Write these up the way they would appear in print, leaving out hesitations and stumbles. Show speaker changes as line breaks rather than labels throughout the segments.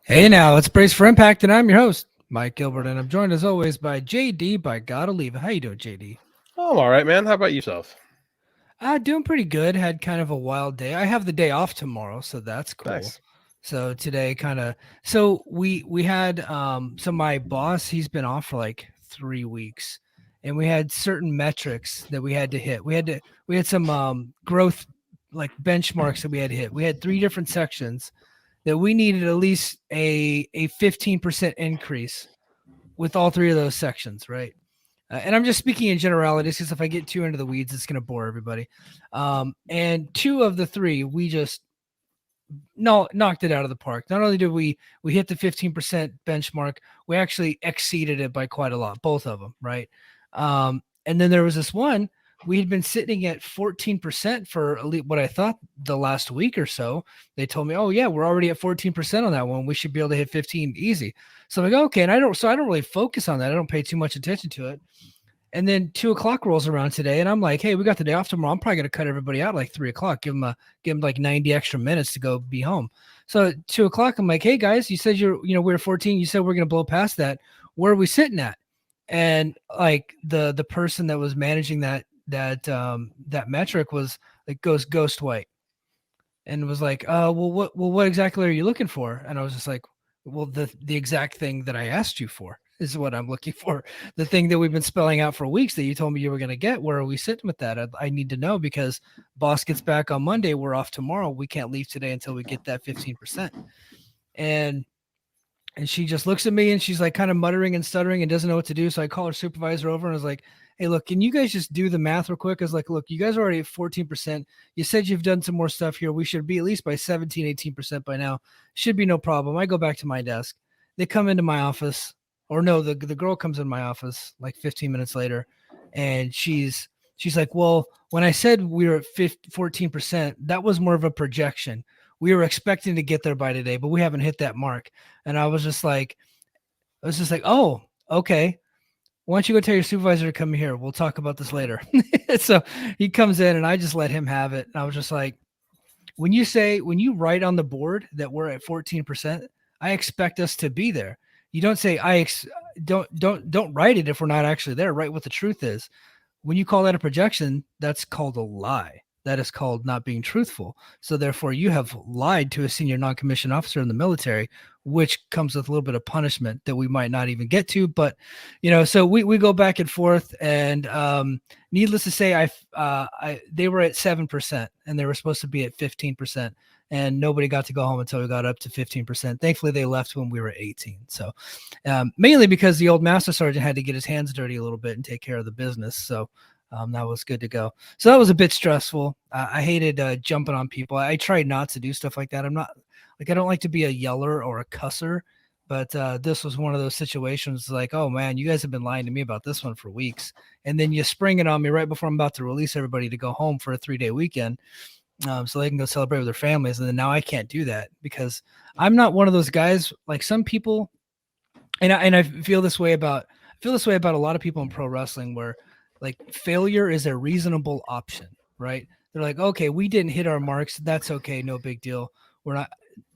Hey now, it's Brace for Impact, and I'm your host, Mike Gilbert, and I'm joined as always by JD by God Oliva. How you doing, JD?
Oh, I'm all right, man. How about yourself?
Doing pretty good. Had kind of a wild day. I have the day off tomorrow, so that's cool.
Nice.
So today so we had so my boss, he's been off for like 3 weeks, and we had certain metrics that we had to hit. We had some growth like benchmarks that we had to hit. We had three different sections that we needed at least a 15% increase with all three of those sections, right? And I'm just speaking in generalities because if I get too into the weeds, it's going to bore everybody. And two of the three, we just no knocked it out of the park. Not only did we hit the 15% benchmark, we actually exceeded it by quite a lot, both of them, right? And then there was this one we had been sitting at 14% for what I thought the last week or so. They told me, "Oh yeah, we're already at 14% on that one. We should be able to hit 15 easy." So I'm like, "Okay," and I don't really focus on that. I don't pay too much attention to it. And then 2 o'clock rolls around today, and I'm like, "Hey, we got the day off tomorrow. I'm probably gonna cut everybody out like 3 o'clock. Give them like 90 extra minutes to go be home." So at 2 o'clock, I'm like, "Hey guys, you said we're 14. You said we're gonna blow past that. Where are we sitting at?" And like the person that was managing that metric was like goes ghost white and was like, what exactly are you looking for?" And I was just like, "Well, the exact thing that I asked you for is what I'm looking for. The thing that we've been spelling out for weeks that you told me you were going to get. Where are we sitting with that? I need to know because boss gets back on Monday. We're off tomorrow. We can't leave today until we get that 15%." And she just looks at me and she's like kind of muttering and stuttering and doesn't know what to do. So I call her supervisor over and I was like, "Hey, look, can you guys just do the math real quick?" I was like, "Look, you guys are already at 14%. You said you've done some more stuff here. We should be at least by 17, 18% by now. Should be no problem." I go back to my desk. They come into my office, or no, the girl comes in my office like 15 minutes later, and she's like, "Well, when I said we were at 14%, that was more of a projection. We were expecting to get there by today, but we haven't hit that mark." And I was just like, "Oh, okay. Why don't you go tell your supervisor to come here? We'll talk about this later." So he comes in and I just let him have it. And I was just like, when you write on the board that we're at 14%, I expect us to be there. You don't say don't write it if we're not actually there. Write what the truth is. When you call that a projection, that's called a lie. That is called not being truthful. So therefore, you have lied to a senior non-commissioned officer in the military, which comes with a little bit of punishment that we might not even get to. But so we go back and forth, and needless to say, they were at 7%, and they were supposed to be at 15%. And nobody got to go home until we got up to 15%. Thankfully, they left when we were 18. So mainly because the old master sergeant had to get his hands dirty a little bit and take care of the business. So that was good to go. So that was a bit stressful. I hated jumping on people. I tried not to do stuff like that. I don't like to be a yeller or a cusser, but this was one of those situations like, "Oh man, you guys have been lying to me about this one for weeks." And then you spring it on me right before I'm about to release everybody to go home for a 3-day weekend. So they can go celebrate with their families. And then now I can't do that because I'm not one of those guys like some people. And I feel this way about a lot of people in pro wrestling where like failure is a reasonable option, right? They're like, "Okay, we didn't hit our marks. That's okay. No big deal. We're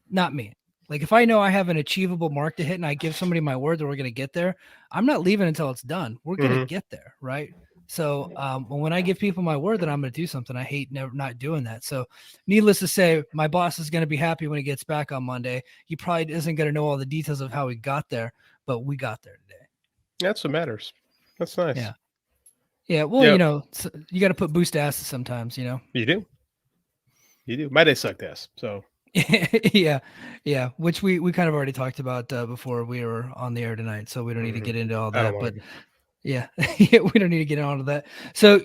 not me." Like if I know I have an achievable mark to hit and I give somebody my word that we're going to get there, I'm not leaving until it's done. We're going to
hmm
get there, right? So when I give people my word that I'm going to do something, I hate not doing that. So needless to say, my boss is going to be happy when he gets back on Monday. He probably isn't going to know all the details of how we got there, but we got there today.
That's what matters. That's nice.
Yeah. Yeah. Well,
Yeah,
you got to put boost asses sometimes.
you do. You do. My day sucked ass. So
Yeah. Yeah. Which we kind of already talked about before we were on the air tonight. So we don't need to
mhm.
get into all
I don't
that.
want
But
to.
yeah, yeah, we don't need to get into that. So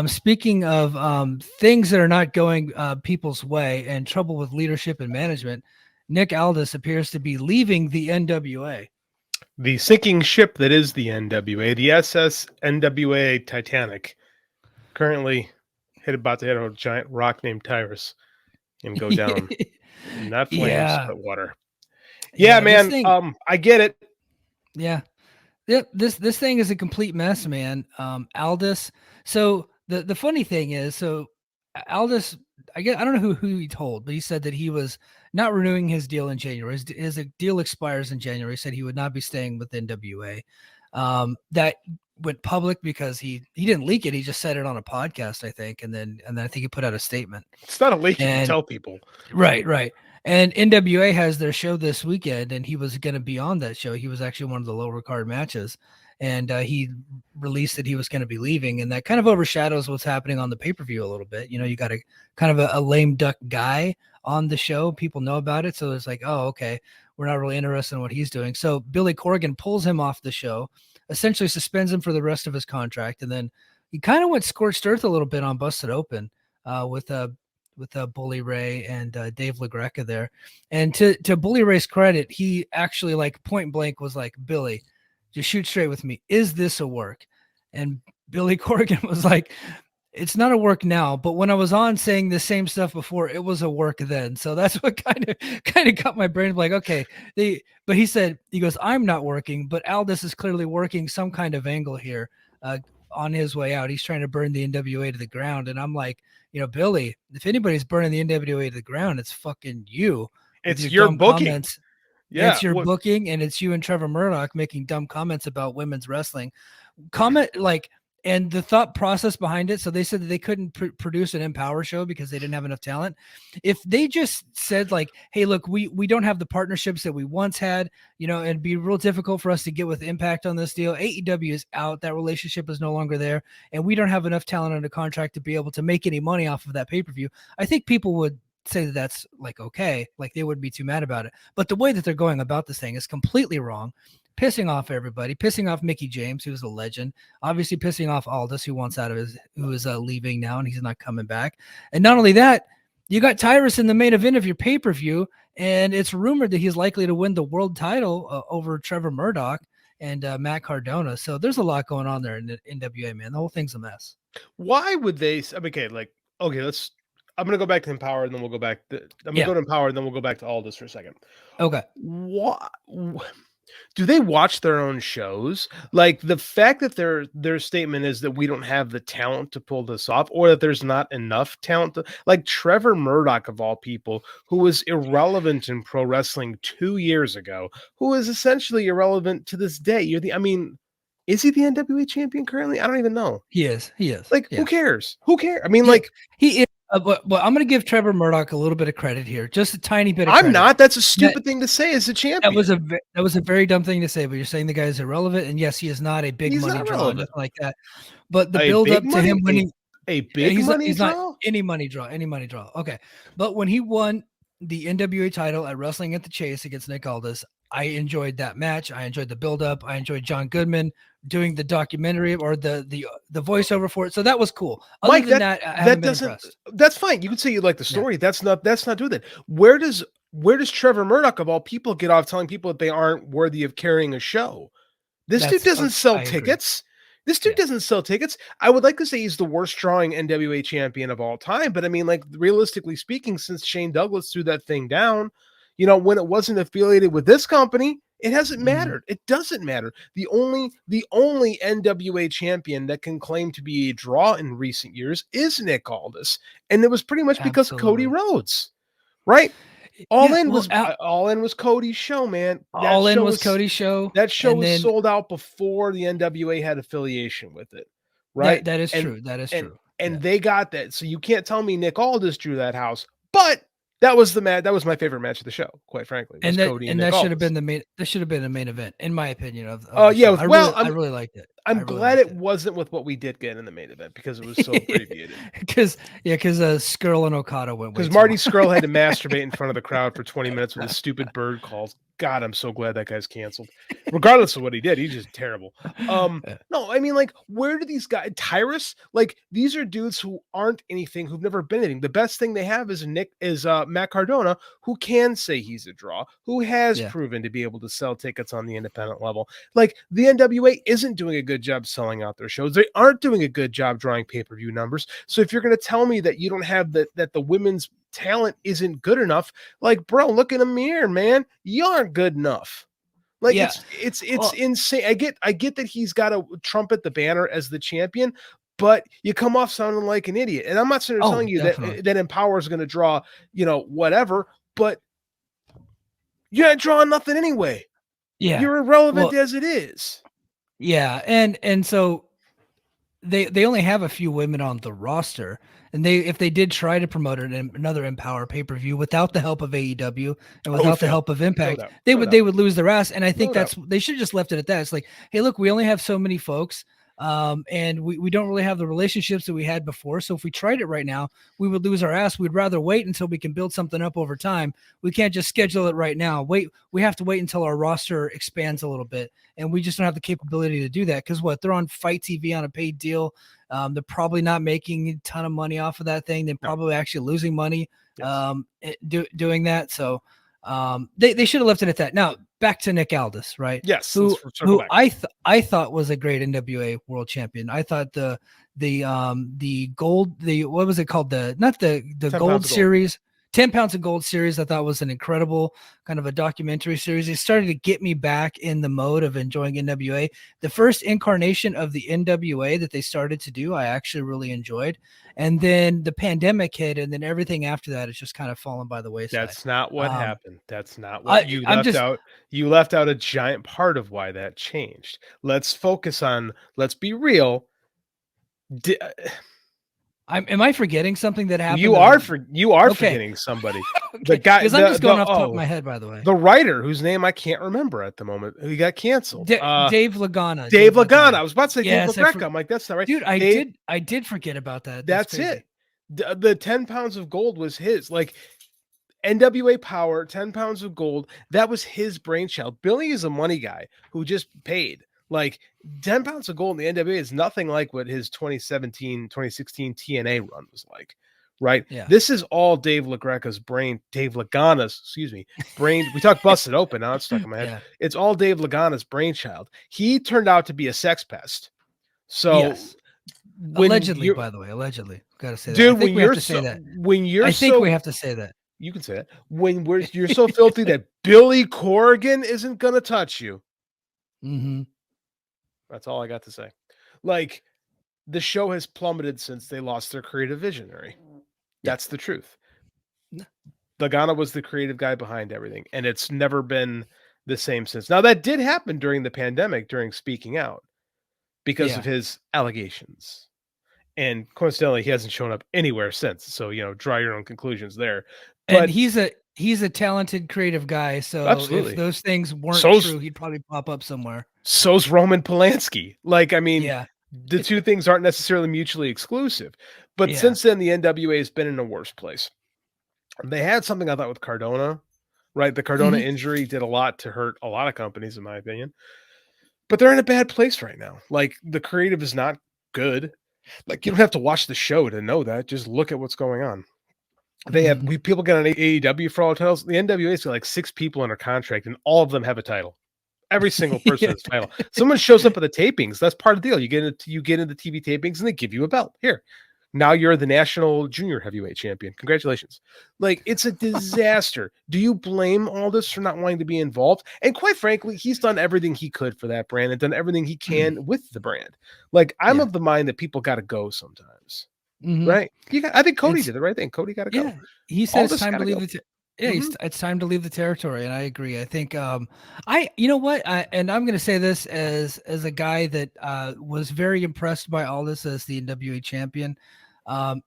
speaking of things that are not going people's way and trouble with leadership and management, Nick Aldis appears to be leaving the NWA.
The sinking ship that is the NWA, the SS NWA Titanic, currently about to hit a giant rock named Tyrus and go down. Not flames,
Yeah.
but water. Yeah,
Yeah. This
man.
thing.
I get it.
Yeah. Yep, this thing is a complete mess, man. Aldis. So the funny thing is, so Aldis, I guess I don't know who he told, but he said that he was not renewing his deal in January. His deal expires in January. He said he would not be staying with NWA. That went public because he didn't leak it. He just said it on a podcast, I think, and then I think he put out a statement.
It's not a leak. You can
And
tell people.
right. And NWA has their show this weekend, and he was going to be on that show. He was actually one of the lower card matches, and he released that he was going to be leaving, and that kind of overshadows what's happening on the pay-per-view a little bit. You know, you got a kind of a lame duck guy on the show. People know about it, so it's like, oh, okay, we're not really interested in what he's doing. So Billy Corgan pulls him off the show, essentially suspends him for the rest of his contract, and then he kind of went scorched earth a little bit on Busted Open with Bully Ray and Dave LaGreca there. And to Bully Ray's credit, he actually like point blank was like, Billy, just shoot straight with me. Is this a work? And Billy Corgan was like, it's not a work now, but when I was on saying the same stuff before, it was a work then. So that's what kind of got my brain like, okay. But he said, he goes, I'm not working, but Aldis is clearly working some kind of angle here on his way out. He's trying to burn the NWA to the ground. And I'm like, you know, Billy, if anybody's burning the NWA to the ground, it's fucking you.
It's your booking.
Comments.
Yeah,
it's your booking, and it's you and Trevor Murdoch making dumb comments about women's wrestling. And the thought process behind it. So they said that they couldn't produce an Empower show because they didn't have enough talent. If they just said like, hey, look, we don't have the partnerships that we once had, you know, it'd be real difficult for us to get with Impact on this deal. AEW is out. That relationship is no longer there. And we don't have enough talent under contract to be able to make any money off of that pay-per-view. I think people would say that that's like, okay, like they wouldn't be too mad about it. But the way that they're going about this thing is completely wrong. Pissing off everybody, pissing off Mickie James, who's a legend, obviously pissing off Aldis, who is leaving now and he's not coming back. And not only that, you got Tyrus in the main event of your pay-per-view, and it's rumored that he's likely to win the world title over Trevor Murdoch and Matt Cardona. So there's a lot going on there in the NWA, man. The whole thing's a mess.
Why would they? I'm going to go back to Empower, and then we'll go back. I'm going to go to Empower, and then we'll go back to Aldis for a second.
Okay.
What? Do they watch their own shows? Like the fact that their statement is that we don't have the talent to pull this off, or that there's not enough talent like Trevor Murdoch of all people, who was irrelevant in pro wrestling 2 years ago, who is essentially irrelevant to this day. Is he the NWA champion currently? I don't even know.
He is.
Like, who cares? I mean, like
he is. But I'm going to give Trevor Murdoch a little bit of credit here, just a tiny bit of
credit.
I'm
not. That's a stupid thing to say as a champion.
That was a very dumb thing to say, but you're saying the guy is irrelevant, and yes, he is not a big money draw, nothing like that. But the build up to him winning
he's
not any money draw. Okay, but when he won the NWA title at Wrestling at the Chase against Nick Aldis, I enjoyed that match. I enjoyed the build up. I enjoyed John Goodman doing the documentary or the voiceover for it. So that was cool. Other than that, I haven't been impressed.
That's fine. You can say you like the story. Yeah. That's not doing that. Where does Trevor Murdoch of all people get off telling people that they aren't worthy of carrying a show? This dude doesn't sell tickets. This dude doesn't sell tickets. I would like to say he's the worst drawing NWA champion of all time, but I mean, like, realistically speaking, since Shane Douglas threw that thing down, you know, when it wasn't affiliated with this company, it hasn't mattered. It doesn't matter. The only NWA champion that can claim to be a draw in recent years is Nick Aldis, and it was pretty much because of Cody Rhodes, right? All in was Cody's show, man.
Cody's show.
That show was sold out before the NWA had affiliation with it, right?
That is true. That is true.
And they got that. So you can't tell me Nick Aldis drew that house, but that was my favorite match of the show, quite frankly.
That should have been the main. This should have been the main event, in my opinion. I really liked it.
I'm glad it wasn't with what we did get in the main event because it was so abbreviated.
Because Skrull and Okada went.
Because Marty Skrull had to masturbate in front of the crowd for 20 minutes with his stupid bird calls. God, I'm so glad that guy's canceled. Regardless of what he did, he's just terrible. No, I mean, like, where do these guys, Tyrus? Like, these are dudes who aren't anything, who've never been anything. The best thing they have is Matt Cardona, who can say he's a draw, who has proven to be able to sell tickets on the independent level. Like, the NWA isn't doing a good job selling out their shows. They aren't doing a good job drawing pay-per-view numbers. So if you're going to tell me that you don't have that the women's talent isn't good enough, like, bro, look in a mirror, man. You aren't good enough. Like, it's insane. I get that he's got to trumpet the banner as the champion, but you come off sounding like an idiot. And I'm not sitting there telling you
definitely.
that Empower is going to draw, whatever, but you're not drawing nothing anyway.
Yeah.
You're irrelevant as it is.
Yeah. And so they only have a few women on the roster, and if they did try to promote another Empower pay-per-view without the help of AEW and without the help of Impact, they would lose their ass. And I think they should have just left it at that. It's like, hey, look, we only have so many folks. And we don't really have the relationships that we had before. So if we tried it right now, we would lose our ass. We'd rather wait until we can build something up over time. We can't just schedule it right now. We have to wait until our roster expands a little bit. And we just don't have the capability to do that. Because they're on Fight TV on a paid deal. They're probably not making a ton of money off of that thing. They're probably actually losing money doing that. So they should have left it at that. Now, back to Nick Aldis, right?
Yes.
Who I thought was a great NWA world champion. I thought the gold, what was it called? The gold series, 10 pounds of gold series. I thought was an incredible kind of a documentary series. It started to get me back in the mode of enjoying NWA. The first incarnation of the NWA that they started to do, I actually really enjoyed. And then the pandemic hit, and then everything after that has just kind of fallen by the wayside.
That's not what happened. That's not what you left out. You left out a giant part of why that changed. Let's focus on, let's be real.
Am I forgetting something that happened?
You are forgetting somebody. The guy,
because I'm just going off the top of my head, by the way.
The writer whose name I can't remember at the moment, who got canceled.
Dave Lagana.
Dave Lagana. I was about to say Dave LaGreca. I'm like, that's not right.
Dude, I did forget about that.
That's it. The 10 pounds of gold was his. Like, NWA Power, 10 pounds of gold. That was his brainchild. Billy is a money guy who just paid. Like, 10 pounds of gold in the NWA is nothing like what his 2016 TNA run was like, right?
Yeah.
This is all Dave Lagana's brain. We talked Busted Open. Now it's stuck in my head. Yeah. It's all Dave Lagana's brainchild. He turned out to be a sex pest. So,
yes. Allegedly, by the way, gotta say that.
Dude,
we have to say that. We have to say that.
You can say it. You're so filthy that Billy Corgan isn't gonna touch you.
Mm-hmm.
That's all I got to say. Like, the show has plummeted since they lost their creative visionary. That's the truth. Lagana was the creative guy behind everything, and it's never been the same since. Now, that did happen during the pandemic, during Speaking Out, because of his allegations. And coincidentally, he hasn't shown up anywhere since. So, draw your own conclusions there.
But he's a talented, creative guy. So
absolutely.
If those things weren't true, he'd probably pop up somewhere.
So's Roman Polanski. Like, I mean, the two things aren't necessarily mutually exclusive. But since then, the NWA has been in a worse place. They had something I thought with Cardona, right? The Cardona injury did a lot to hurt a lot of companies, in my opinion. But they're in a bad place right now. Like, the creative is not good. Like, you don't have to watch the show to know that. Just look at what's going on. They have people get on AEW for all titles. The NWA's got like 6 people under contract, and all of them have a title. Every single person has a title. Someone shows up at the tapings. That's part of the deal. You get into TV tapings, and they give you a belt. Here, now you're the national junior heavyweight champion. Congratulations! Like, it's a disaster. Do you blame Aldis for not wanting to be involved? And quite frankly, he's done everything he could for that brand and done everything he can with the brand. Like, I'm of the mind that people got to go sometimes. Right? I think Cody did the right thing. Cody got to go.
Yeah, he said it's time to leave the it's time to leave the territory, and I agree. I think you know what? And I'm going to say this as a guy that was very impressed by Aldis as the NWA champion.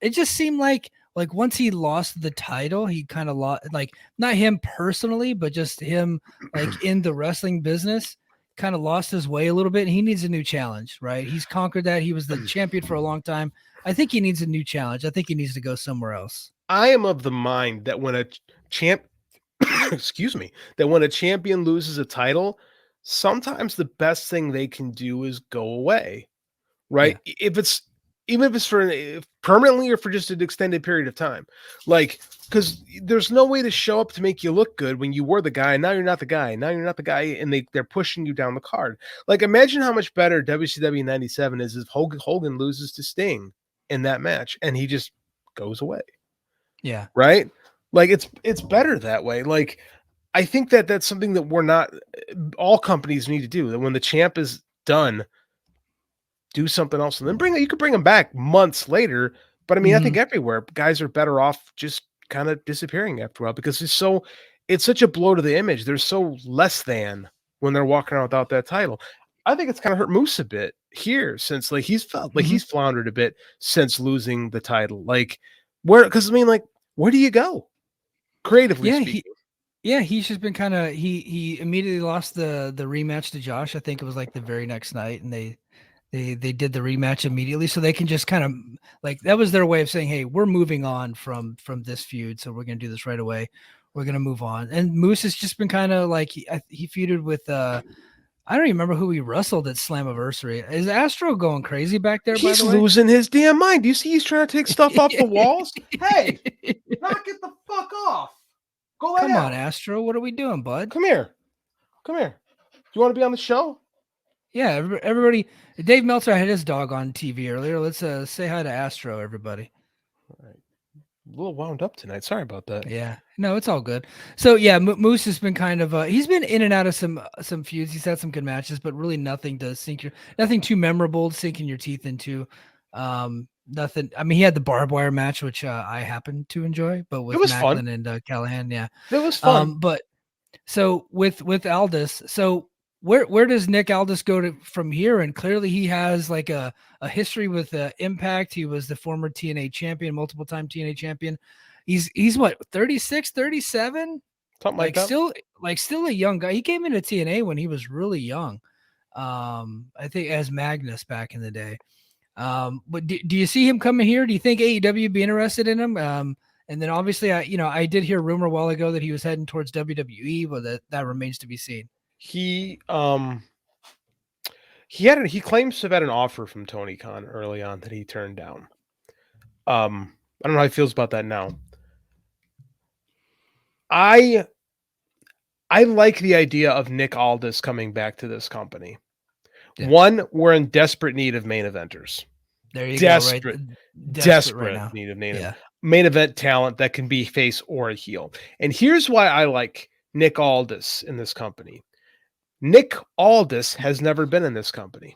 It just seemed like once he lost the title, he kind of lost, like, not him personally, but just him like in the wrestling business, kind of lost his way a little bit. And he needs a new challenge, right? He's conquered that. He was the champion for a long time. I think he needs a new challenge. I think he needs to go somewhere else.
I am of the mind that when a champion loses a title, sometimes the best thing they can do is go away, right? Yeah. Even if it's for permanently or for just an extended period of time, like, because there's no way to show up to make you look good when you were the guy. Now you're not the guy. And they're pushing you down the card. Like, imagine how much better WCW 97 is if Hogan loses to Sting in that match and he just goes away.
Yeah.
Right. Like, it's better that way. Like, I think that's something that all companies need to do. That when the champ is done, do something else, and then you could bring him back months later. But I mean, I think everywhere guys are better off just kind of disappearing after a while because it's such a blow to the image. They're so less than when they're walking around without that title. I think it's kind of hurt Moose a bit here since like he's felt like he's floundered a bit since losing the title. Like because I mean, like where do you go creatively speaking?
He's just been kind of he immediately lost the rematch to Josh. I think it was like the very next night, and they did the rematch immediately, so they can just kind of like that was their way of saying, hey, we're moving on from this feud, so we're gonna do this right away. We're gonna move on. And Moose has just been kind of like he feuded with I don't even remember who he wrestled at Slammiversary. Is Astro going crazy back there?
He's
by the way,
losing his damn mind. Do you see he's trying to take stuff off the walls? Hey, knock it the fuck off. Go
Come on, Astro. What are we doing, bud?
Come here. Do you want to be on the show?
Yeah, everybody. Dave Meltzer had his dog on TV earlier. Let's say hi to Astro, everybody.
All right. A little wound up tonight. Sorry about that.
Yeah, no, it's all good. So yeah, Moose has been kind of he's been in and out of some feuds. He's had some good matches, but really nothing too memorable to sink in your teeth into. Nothing. I mean, he had the barbed wire match, which I happened to enjoy, but with Macklin fun. And Callahan, yeah,
it was fun.
But so with Aldis, so where does Nick Aldis go from here? And clearly he has like a history with Impact. He was the former TNA champion, multiple time TNA champion. He's what, 36, 37?
Something like that.
Still a young guy. He came into TNA when he was really young. I think as Magnus back in the day. But do you see him coming here? Do you think AEW would be interested in him? And then obviously I did hear a rumor a while ago that he was heading towards WWE, but that remains to be seen.
He claims to have had an offer from Tony Khan early on that he turned down. I don't know how he feels about that now. I like the idea of Nick Aldis coming back to this company. Yeah. One, we're in desperate need of main eventers.
There you
go. Right? Desperate
right
need of main event talent that can be face or a heel. And here's why I like Nick Aldis in this company. Nick Aldis has never been in this company.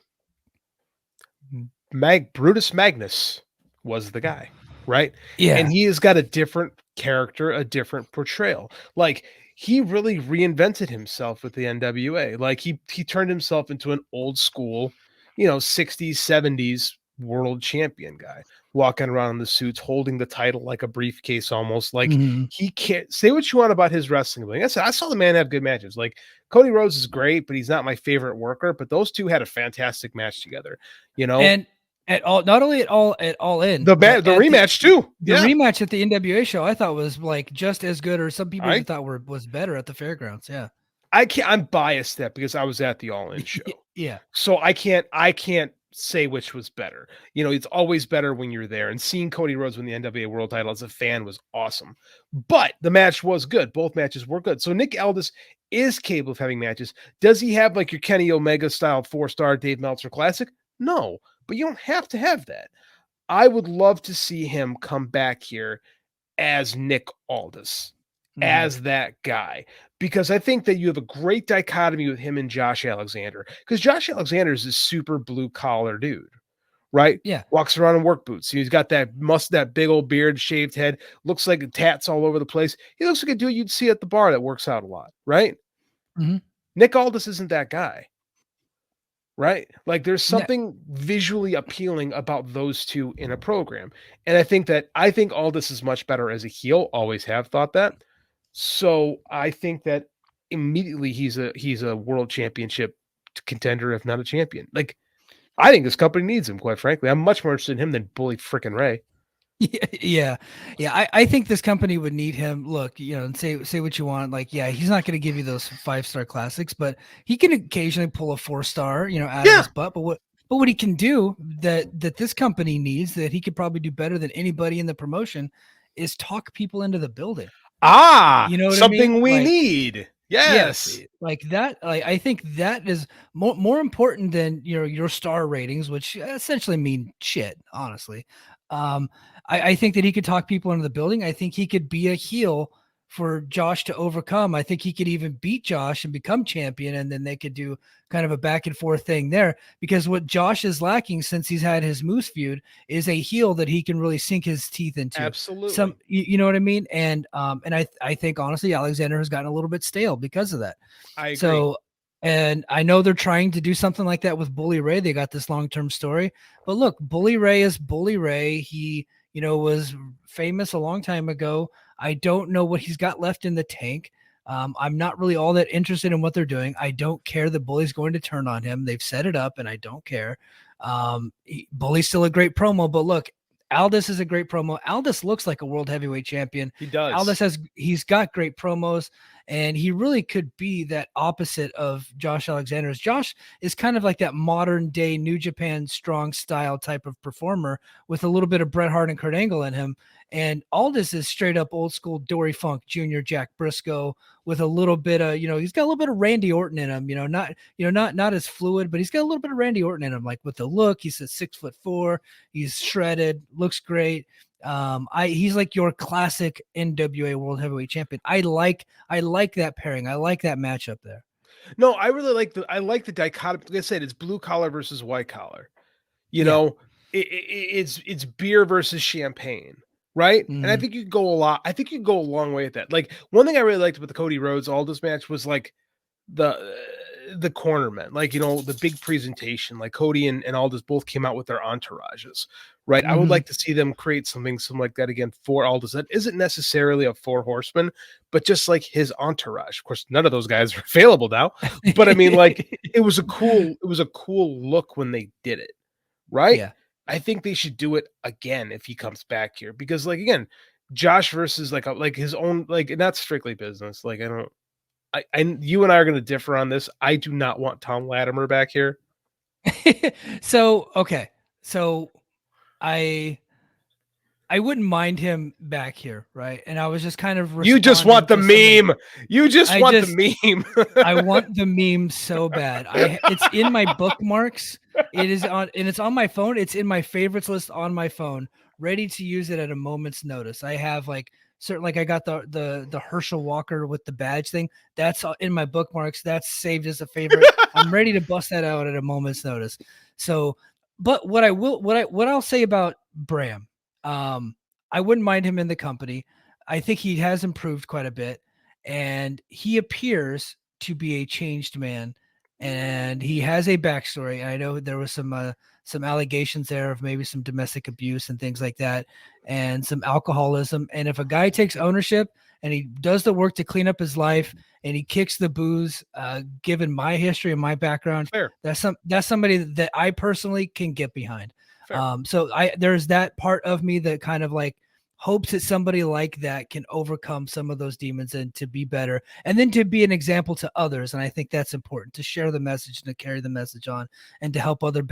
Brutus Magnus was the guy, right?
Yeah.
And he has got a different character, a different portrayal. Like, he really reinvented himself with the NWA. Like, he turned himself into an old school, 60s, 70s world champion guy, walking around in the suits, holding the title like a briefcase almost. Like, he can't say what you want about his wrestling. Like I said, I saw the man have good matches. Like, Cody Rhodes is great, but he's not my favorite worker. But those two had a fantastic match together,
And not only at all in
the rematch too.
The rematch at the NWA show I thought was like just as good, or some people thought was better at the fairgrounds. Yeah,
I'm biased because I was at the All In show.
Yeah,
so I can't say which was better. It's always better when you're there. And seeing Cody Rhodes win the NWA World Title as a fan was awesome. But the match was good. Both matches were good. So Nick Aldis is capable of having matches. Does he have like your Kenny Omega style 4-star Dave Meltzer classic? No, but you don't have to have that. I would love to see him come back here as Nick Aldis, as that guy, because I think that you have a great dichotomy with him and Josh Alexander, because Josh Alexander is a super blue collar dude, right?
Yeah.
Walks around in work boots. He's got that big old beard, shaved head, looks like tats all over the place. He looks like a dude you'd see at the bar that works out a lot, right? Nick Aldis isn't that guy. Right? Like, there's something visually appealing about those two in a program. And I think Aldis is much better as a heel. Always have thought that. So I think that immediately he's a world championship contender, if not a champion. Like, I think this company needs him, quite frankly. I'm much more interested in him than Bully frickin' Ray.
Yeah. I think this company would need him. Look, and say what you want. Like, yeah, he's not going to give you those 5-star classics, but he can occasionally pull a 4-star, out of his butt. But what he can do that this company needs, that he could probably do better than anybody in the promotion, is talk people into the building.
Something we need. Yes.
Like that. I think that is more important than your star ratings, which essentially mean shit, honestly. I think that he could talk people into the building. I think he could be a heel for Josh to overcome. I think he could even beat Josh and become champion, and then they could do kind of a back and forth thing there. Because what Josh is lacking since he's had his Moose feud is a heel that he can really sink his teeth into.
Absolutely.
You know what I mean? And I think honestly, Alexander has gotten a little bit stale because of that.
I agree.
So, and I know they're trying to do something like that with Bully Ray. They got this long-term story, but look, Bully Ray is Bully Ray. He, was famous a long time ago. I don't know what he's got left in the tank. I'm not really all that interested in what they're doing. I don't care that Bully's going to turn on him. They've set it up, and I don't care. Bully's still a great promo, but look, Aldis is a great promo. Aldis looks like a world heavyweight champion.
He does.
Aldis he's got great promos, and he really could be that opposite of Josh Alexander. Josh is kind of like that modern day New Japan strong style type of performer with a little bit of Bret Hart and Kurt Angle in him. And Aldis is straight up old school Dory Funk Jr., Jack Briscoe, with a little bit of, he's got a little bit of Randy Orton in him, not as fluid, but he's got a little bit of Randy Orton in him, like with the look. He's at 6'4", he's shredded, looks great. He's like your classic NWA World Heavyweight Champion. I like that pairing. I like that matchup there.
No, I really like the dichotomy. Like I said, it's blue collar versus white collar. It's beer versus champagne. Right.
Mm-hmm.
And I think you could go a long way with that. Like, one thing I really liked with the Cody Rhodes Aldis match was like the cornermen, like, the big presentation, like Cody and Aldis both came out with their entourages. Right. Mm-hmm. I would like to see them create something like that again for Aldis. That isn't necessarily a 4 horsemen, but just like his entourage. Of course, none of those guys are available now, but I mean, like, it was a cool look when they did it. Right.
Yeah.
I think they should do it again if he comes back here, because, like, again, Josh versus like his own, like, and that's strictly business. Like, you and I are going to differ on this. I do not want Tom Latimer back here.
Okay. So I wouldn't mind him back here, right? And I was just kind of
you just want the meme. You just want the meme.
I want the meme so bad. It's in my bookmarks. It's on my phone. It's in my favorites list on my phone, ready to use it at a moment's notice. I have I got the Herschel Walker with the badge thing. That's in my bookmarks. That's saved as a favorite. I'm ready to bust that out at a moment's notice. So, but what I'll say about Bram, I wouldn't mind him in the company. I think he has improved quite a bit, and he appears to be a changed man, and he has a backstory. I know there was some allegations there of maybe some domestic abuse and things like that, and some alcoholism. And if a guy takes ownership and he does the work to clean up his life and he kicks the booze, given my history and my background,
fair.
That's somebody that I personally can get behind.
Fair.
So there's that part of me that kind of like hopes that somebody like that can overcome some of those demons and to be better, and then to be an example to others. And I think that's important, to share the message and to carry the message on and to help other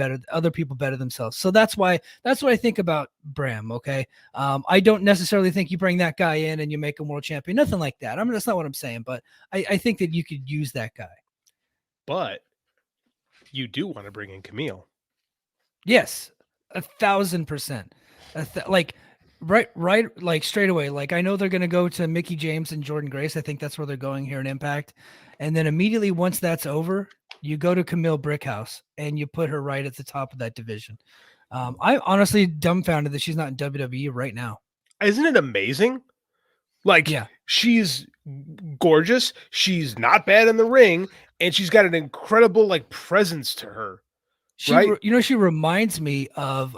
people better themselves. So that's what I think about Bram. Okay. I don't necessarily think you bring that guy in and you make him world champion, nothing like that. I mean, that's not what I'm saying, but I think that you could use that guy.
But you do want to bring in Camille.
Yes. 1,000%. Right, like straight away. Like, I know they're going to go to Mickie James and Jordynne Grace. I think that's where they're going here in Impact. And then immediately once that's over, you go to Camille Brickhouse and you put her right at the top of that division. I'm honestly dumbfounded that she's not in WWE right now.
Isn't it amazing? Like, yeah. She's gorgeous. She's not bad in the ring, and she's got an incredible presence to her.
She reminds me of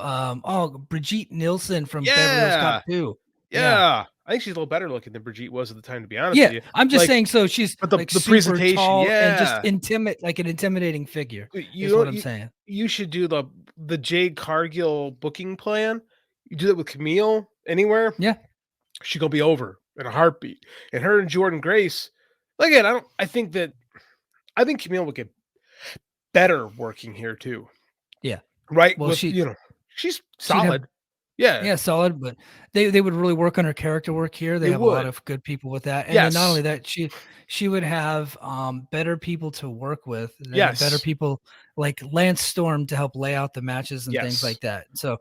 Brigitte Nielsen from Beverly Hills Cop 2.
Yeah. I think she's a little better looking than Brigitte was at the time, to be honest with you.
I'm just saying, so she's
but the presentation,
tall and just an intimidating figure. Is what I'm saying.
You should do the Jade Cargill booking plan. You do that with Camille anywhere.
Yeah.
She's gonna be over in a heartbeat. And her and Jordynne Grace, again, I think Camille would get better working here too.
Yeah.
Right. Well, she's solid. Yeah,
solid. But they would really work on her character work here. They have a lot of good people with that. And then not only that, she would have better people to work with. Better people like Lance Storm to help lay out the matches and things like that. So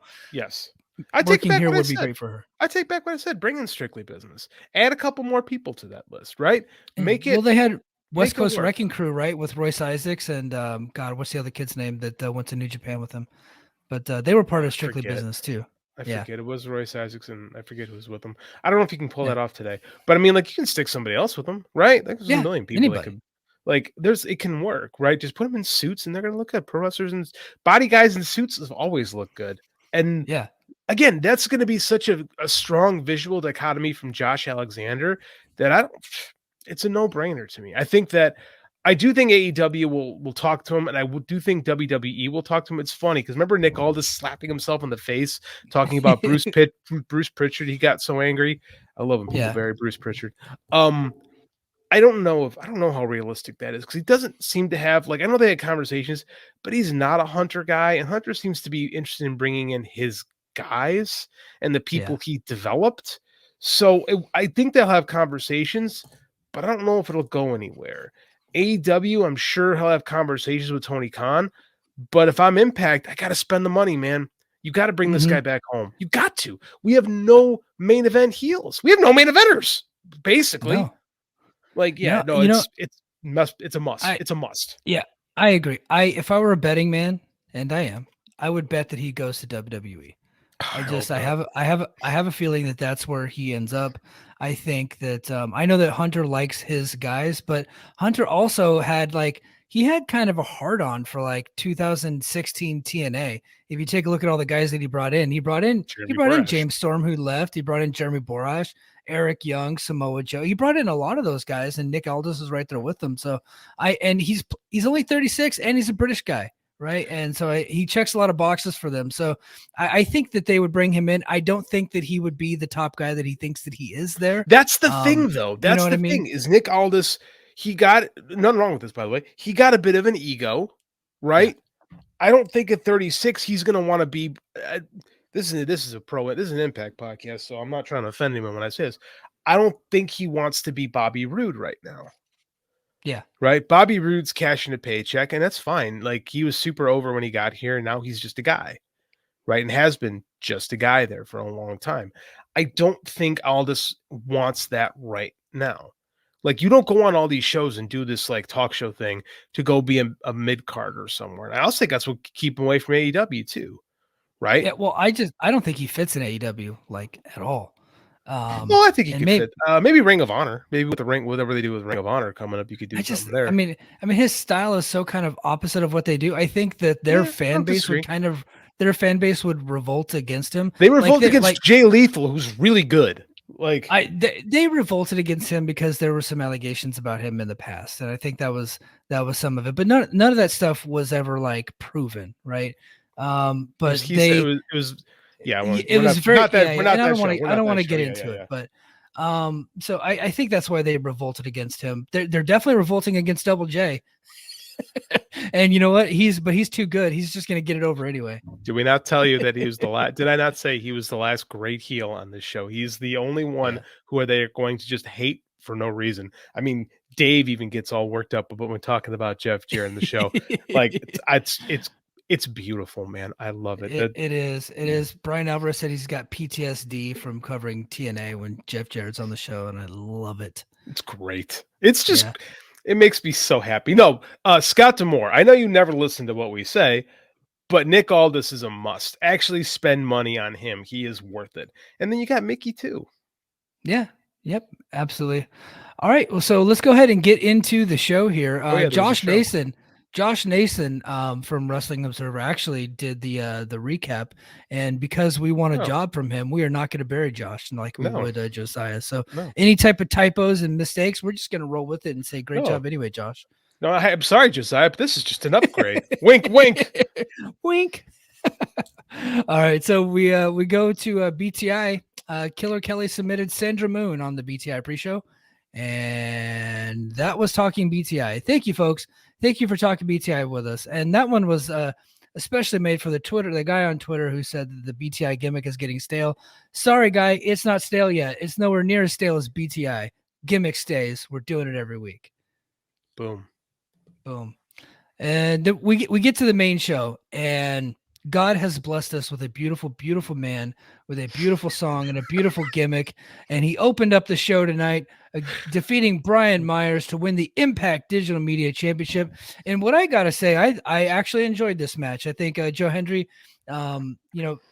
I take
working
back
here
what I
would be
said.
great for her.
I take back what I said. Bring in Strictly Business. Add a couple more people to that list, right?
Yeah.
Make
Well,
it
they had West
make it
Coast
work.
Wrecking Crew, right, with Royce Isaacs and God, what's the other kid's name that went to New Japan with him? But they were part
I
of Strictly
forget.
Business too.
I
Yeah.
forget. It was Royce Isaacs, and I forget who was with him. I don't know if you can pull
Yeah.
that off today, but I mean, like, you can stick somebody else with them, right? Like, there's a
Yeah.
million people that
Anybody.
could, like, it can work, right? Just put them in suits, and they're gonna look good. Pro wrestlers and body guys in suits have always look good, and
Yeah.
again, that's going to be such a strong visual dichotomy from Josh Alexander that I don't. It's a no brainer to me. I do think AEW will talk to him, and do think WWE will talk to him. It's funny because remember Nick Aldis slapping himself in the face talking about Bruce Pritchard. He got so angry. I love when people
Yeah.
bury Bruce Pritchard. I don't know how realistic that is because he doesn't seem to have like I know they had conversations, but he's not a Hunter guy, and Hunter seems to be interested in bringing in his guys and the
Yeah.
people he developed. So I think they'll have conversations, but I don't know if it'll go anywhere. AEW, I'm sure he'll have conversations with Tony Khan, but if I'm Impact, I got to spend the money, man. You got to bring this
Mm-hmm.
guy back home. You got to. We have no main event heels. We have no main eventers, basically.
No.
Like, yeah, no,
You know,
it's a must. It's a must.
yeah, I agree. If I were a betting man, and I am, I would bet that he goes to WWE.
I hope not.
I have a feeling that that's where he ends up. I think that I know that Hunter likes his guys, but Hunter also had he had kind of a hard on for 2016 TNA. If you take a look at all the guys that he brought in
Jeremy
James Storm, who left. He brought in Jeremy Borash, Eric Young, Samoa Joe. He brought in a lot of those guys, and Nick Aldis is right there with them. So he's only 36 and he's a British guy. Right. And so he checks a lot of boxes for them. So I think that they would bring him in. I don't think that he would be the top guy that he thinks that he is there.
That's the thing, though. That's
you know what
the
I mean?
thing is Nick Aldis, he got nothing wrong with this, by the way. He got a bit of an ego, right? Yeah. I don't think at 36 he's going to want to be. This is an Impact podcast, so I'm not trying to offend anyone when I say this. I don't think he wants to be Bobby Roode right now.
Yeah.
Right. Bobby Roode's cashing a paycheck, and that's fine. Like he was super over when he got here, and now he's just a guy. Right. And has been just a guy there for a long time. I don't think Aldis wants that right now. Like you don't go on all these shows and do this like talk show thing to go be a mid card or somewhere. And I also think that's what keep him away from AEW too. Right.
Yeah. Well, I don't think he fits in AEW at all.
Well, I think he could fit. Maybe Ring of Honor. Maybe with the ring, whatever they do with Ring of Honor coming up, you could do something there.
I mean, his style is so kind of opposite of what they do. I think that their fan base would revolt against him.
They revolt against Jay Lethal, who's really good.
They revolted against him because there were some allegations about him in the past, and I think that was some of it. But none of that stuff was ever proven, right? But
it was. Yeah,
it was very. I don't want to get into it, but so I think that's why they revolted against him. They're definitely revolting against Double J. And you know what? He's too good. He's just gonna get it over anyway.
Did we not tell you that he was the last? Did I not say he was the last great heel on this show? He's the only one who are they going to just hate for no reason. I mean, Dave even gets all worked up when we're talking about Jeff Jarrett in the show. It's beautiful, man. I love it.
It is. Brian Alvarez said he's got PTSD from covering TNA when Jeff Jarrett's on the show, and I love it.
It's great. It's just, it makes me so happy. No, Scott D'Amore, I know you never listen to what we say, but Nick Aldis is a must. Actually spend money on him. He is worth it. And then you got Mickie too.
Yeah. Yep. Absolutely. All right. Well, so let's go ahead and get into the show here. Josh Nason from Wrestling Observer actually did the recap, and because we want a job from him, we are not going to bury Josh like we would Josiah. So any type of typos and mistakes, we're just going to roll with it and say great job anyway, Josh.
No, I'm sorry, Josiah, but this is just an upgrade. Wink, wink,
wink. All right, so we go to BTI. Killer Kelly submitted Sandra Moon on the BTI pre-show, and that was Talking BTI. Thank you, folks. Thank you for talking BTI with us. And that one was especially made for the guy on Twitter who said that the BTI gimmick is getting stale. Sorry, guy, it's not stale yet. It's nowhere near as stale as BTI. Gimmick stays. We're doing it every week.
Boom.
And we get to the main show, and God has blessed us with a beautiful, beautiful man with a beautiful song and a beautiful gimmick. And he opened up the show tonight, defeating Brian Myers to win the Impact Digital Media Championship. And what I got to say, I actually enjoyed this match. I think Joe Hendry,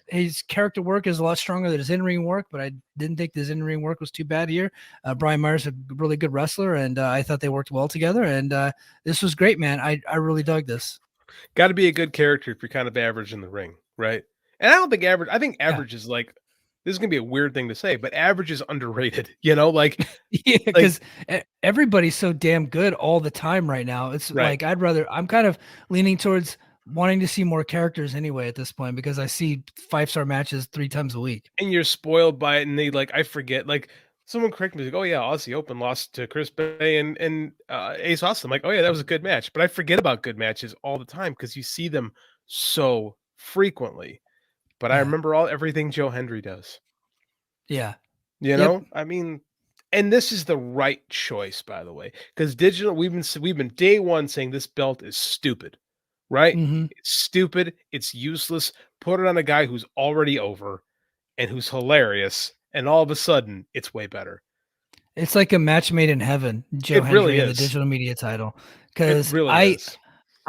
his character work is a lot stronger than his in-ring work, but I didn't think his in-ring work was too bad here. Brian Myers is a really good wrestler, and I thought they worked well together. And this was great, man. I really dug this.
Got to be a good character if you're kind of average in the ring, right? And I don't think average. I think
Yeah.
average is like, this is gonna be a weird thing to say, but average is underrated.
Yeah,
Like
because everybody's so damn good all the time right now. It's
right.
like I'm kind of leaning towards wanting to see more characters anyway at this point because I see 5-star matches 3 times a week.
And you're spoiled by it, and they I forget, someone correct me, like, oh yeah, Aussie Open lost to Chris Bay and Ace Austin. I'm like, oh yeah, that was a good match, but I forget about good matches all the time because you see them so frequently. But I
Yeah.
remember everything Joe Hendry does.
Yeah.
You
Yep.
know, I mean, and this is the right choice, by the way, because digital. We've been day one saying this belt is stupid, right?
Hmm.
It's stupid. It's useless. Put it on a guy who's already over and who's hilarious, and all of a sudden, it's way better.
It's like a match made in heaven, Joe
It really
Hendry and the
is.
digital media title.
It
Because
really is.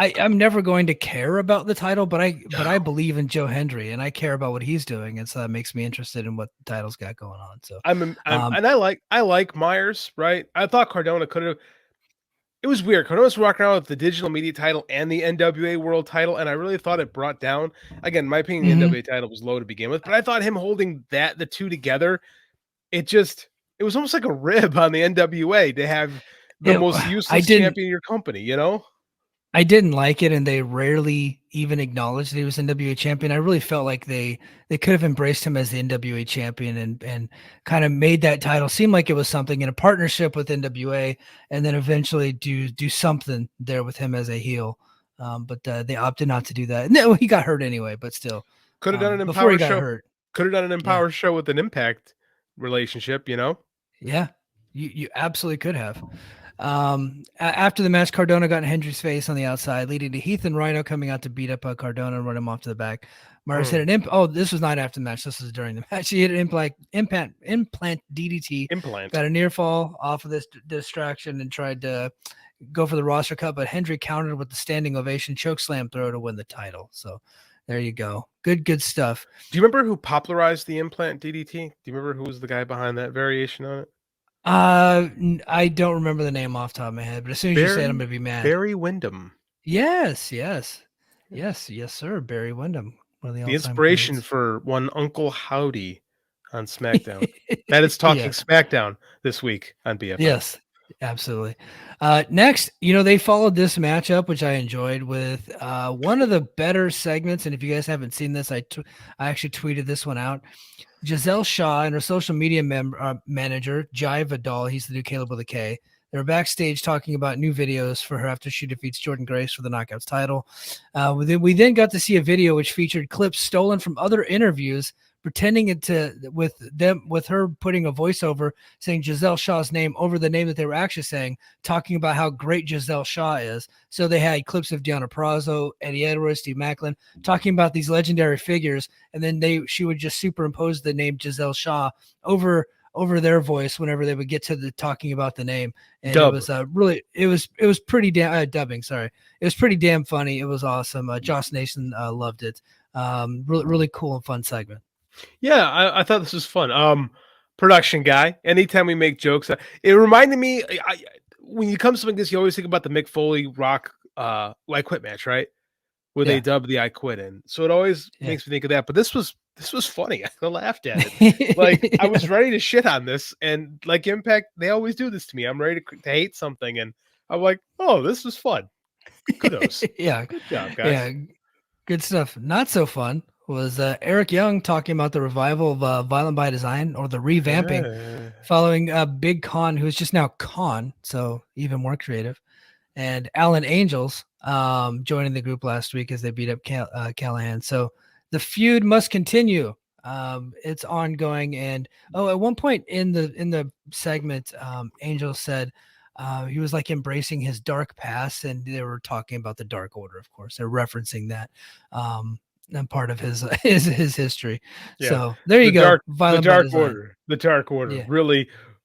I'm never going to care about the title, but I believe in Joe Hendry and I care about what he's doing, and so that makes me interested in what the title's got going on. So,
I'm
um,
and I like Myers, right? I thought Cardona could have. It was weird. Cardona's walking around with the digital media title and the NWA World title, and I really thought it brought down. Again, in my opinion, the
mhm.
NWA title was low to begin with, but I thought him holding the two together, it was almost like a rib on the NWA to have the
it,
most
I
useless
didn't
champion in your company. You know,
I didn't like it, and they rarely even acknowledged that he was NWA champion. I really felt like they could have embraced him as the NWA champion and kind of made that title seem like it was something in a partnership with NWA, and then eventually do something there with him as a heel. But they opted not to do that. No, he got hurt anyway, but still,
could have done an
before he
Empower
got
show.
hurt,
Could have done an
yeah,
Empower show with an Impact relationship. You know,
yeah, you absolutely could have. After the match, Cardona got in Hendry's face on the outside, leading to Heath and Rhino coming out to beat up Cardona and run him off to the back. Mars hit an Oh, this was not after the match. This was during the match. He hit an implant DDT,
implant.
got a near fall off of this distraction and tried to go for the roster cut, but Hendry countered with the standing ovation choke slam throw to win the title. So there you go. Good stuff.
Do you remember who popularized the implant DDT? Do you remember who was the guy behind that variation on it?
I don't remember the name off the top of my head, but as soon as you say it, I'm gonna be mad.
Barry Windham.
Yes, sir. Barry Windham, one of the
The
all-time
inspiration
greats.
for one Uncle Howdy on SmackDown. That is talking
Yeah.
SmackDown this week on BFI.
Yes, absolutely. Next, they followed this matchup, which I enjoyed, with one of the better segments. And if you guys haven't seen this, I actually tweeted this one out. Gisele Shaw and her social media manager, Jai Vidal, he's the new Caleb with a K. They're backstage talking about new videos for her after she defeats Jordynne Grace for the Knockouts title. We then got to see a video which featured clips stolen from other interviews, pretending with her putting a voiceover saying Gisele Shaw's name over the name that they were actually saying, talking about how great Gisele Shaw is. So they had clips of Deonna Purrazzo, Eddie Edwards, Steve Macklin talking about these legendary figures, and then she would just superimpose the name Gisele Shaw over their voice whenever they would get to the talking about the name. And
Dub.
it was pretty damn dubbing. Sorry. It was pretty damn funny. It was awesome. Josh Nason loved it. Really cool and fun segment.
Yeah, I thought this was fun. Production guy. Anytime we make jokes, it reminded me. When you come to something like this, you always think about the Mick Foley Rock I Quit match, right? Where they dub the I Quit in. So it always makes me think of that. But this was funny. I laughed at it. I was ready to shit on this, and like Impact, they always do this to me. I'm ready to hate something, and I'm like, oh, this was fun. Kudos.
Yeah.
Good job, guys.
Yeah. Good stuff. Not so fun was Eric Young talking about the revival of Violent by Design, or the revamping, following Big Con, who's just now Con, so even more creative, and Alan Angels joining the group last week as they beat up Callahan. So the feud must continue. It's ongoing, and at one point in the segment, Angels said he was like embracing his dark past, and they were talking about the Dark Order. Of course, they're referencing that. part of his his history.
Yeah.
So there you go.
The
Violent by
Dark
design.
Order. The Dark Order.
Yeah.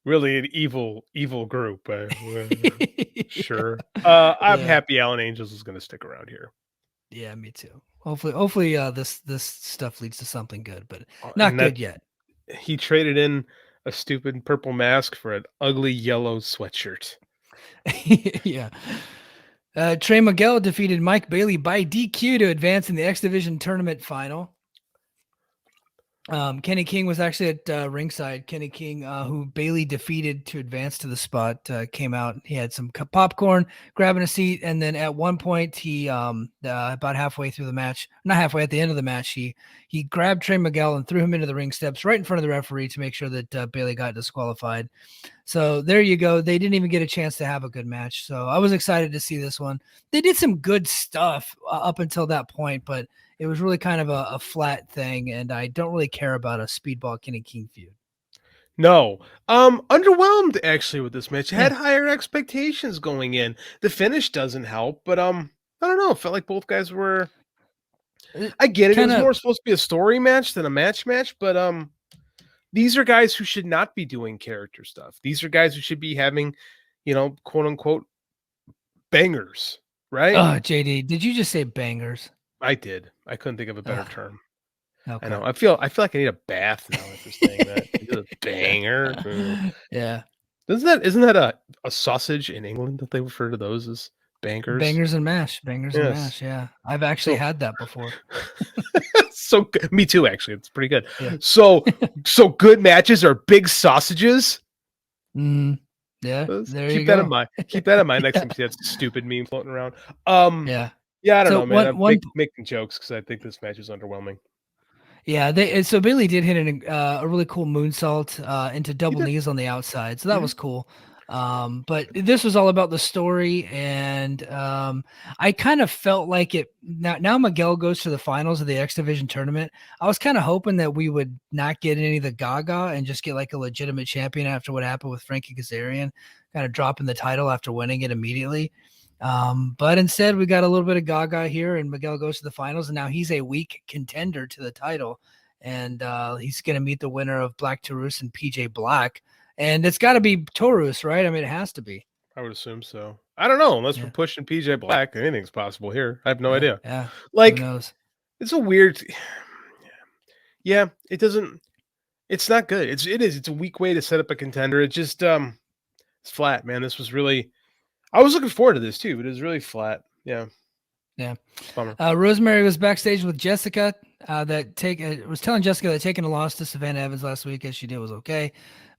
Really an evil group. Sure. I'm
Yeah.
happy Alan Angels is going to stick around here.
Yeah, me too. Hopefully, this stuff leads to something good, but not
And that
good yet.
he traded in a stupid purple mask for an ugly yellow sweatshirt.
Yeah. Trey Miguel defeated Mike Bailey by DQ to advance in the X Division tournament final. Kenny King was actually at ringside. Kenny King, who Bailey defeated to advance to the spot, came out. He had some popcorn, grabbing a seat, and then at one point, he about halfway through the match, not halfway, at the end of the match, he grabbed Trey Miguel and threw him into the ring steps right in front of the referee to make sure that Bailey got disqualified. So there you go. They didn't even get a chance to have a good match. So I was excited to see this one. They did some good stuff up until that point, but it was really kind of a flat thing, and I don't really care about a Speedball Kenny King feud.
No. Underwhelmed actually with this match. Had
Yeah.
higher expectations going in. The finish doesn't help, but I don't know. It felt like both guys were I get it. It was more supposed to be a story match than a match, but these are guys who should not be doing character stuff. These are guys who should be having, quote unquote bangers, right?
Oh, JD, did you just say bangers?
I did. I couldn't think of a better term.
Okay.
I know. I feel like I need a bath now after saying that. A banger.
Yeah.
Isn't that a sausage in England that they refer to those as bangers?
Bangers and mash. Bangers and mash. Yeah. I've actually had that before.
So me too, actually. It's pretty good.
Yeah.
So good matches are big sausages.
Yeah.
Keep that in mind. Keep that in mind next time you see that stupid meme floating around.
Yeah.
Yeah, I don't know, man. I'm making jokes because I think this match is underwhelming.
Yeah, so Bailey did hit a really cool moonsault into double knees on the outside, so that was cool. But this was all about the story, and I kind of felt like it. Now Miguel goes to the finals of the X Division tournament. I was kind of hoping that we would not get any of the Gaga and just get like a legitimate champion after what happened with Frankie Kazarian, kind of dropping the title after winning it immediately. But instead we got a little bit of Gaga here, and Miguel goes to the finals, and now he's a weak contender to the title, and he's going to meet the winner of Black Taurus and PJ Black, and it's got to be Taurus, right? I mean, it has to be.
I would assume so. I don't know, unless we're pushing PJ Black, anything's possible here. I have no idea.
Yeah,
like,
who knows?
It's a weird. Yeah, it doesn't. It's not good. It's a weak way to set up a contender. It just it's flat, man. This was really. I was looking forward to this too, but it was really flat. Yeah.
Bummer. Rosemary was backstage with Jessica. Was telling Jessica that taking a loss to Savannah Evans last week, as she did, was okay.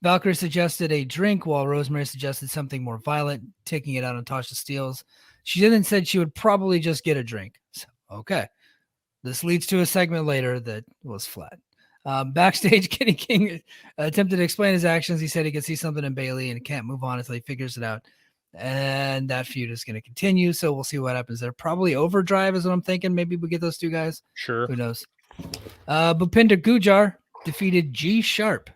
Valkyrie suggested a drink, while Rosemary suggested something more violent, taking it out on Tasha Steelz. She then said she would probably just get a drink. So, okay. This leads to a segment later that was flat. Backstage, Kenny King attempted to explain his actions. He said he could see something in Bailey and can't move on until he figures it out. And that feud is going to continue. So we'll see what happens there. Probably Overdrive is what I'm thinking. Maybe we get those two guys.
Sure.
Who knows? Bhupinder Gujar defeated G Sharp.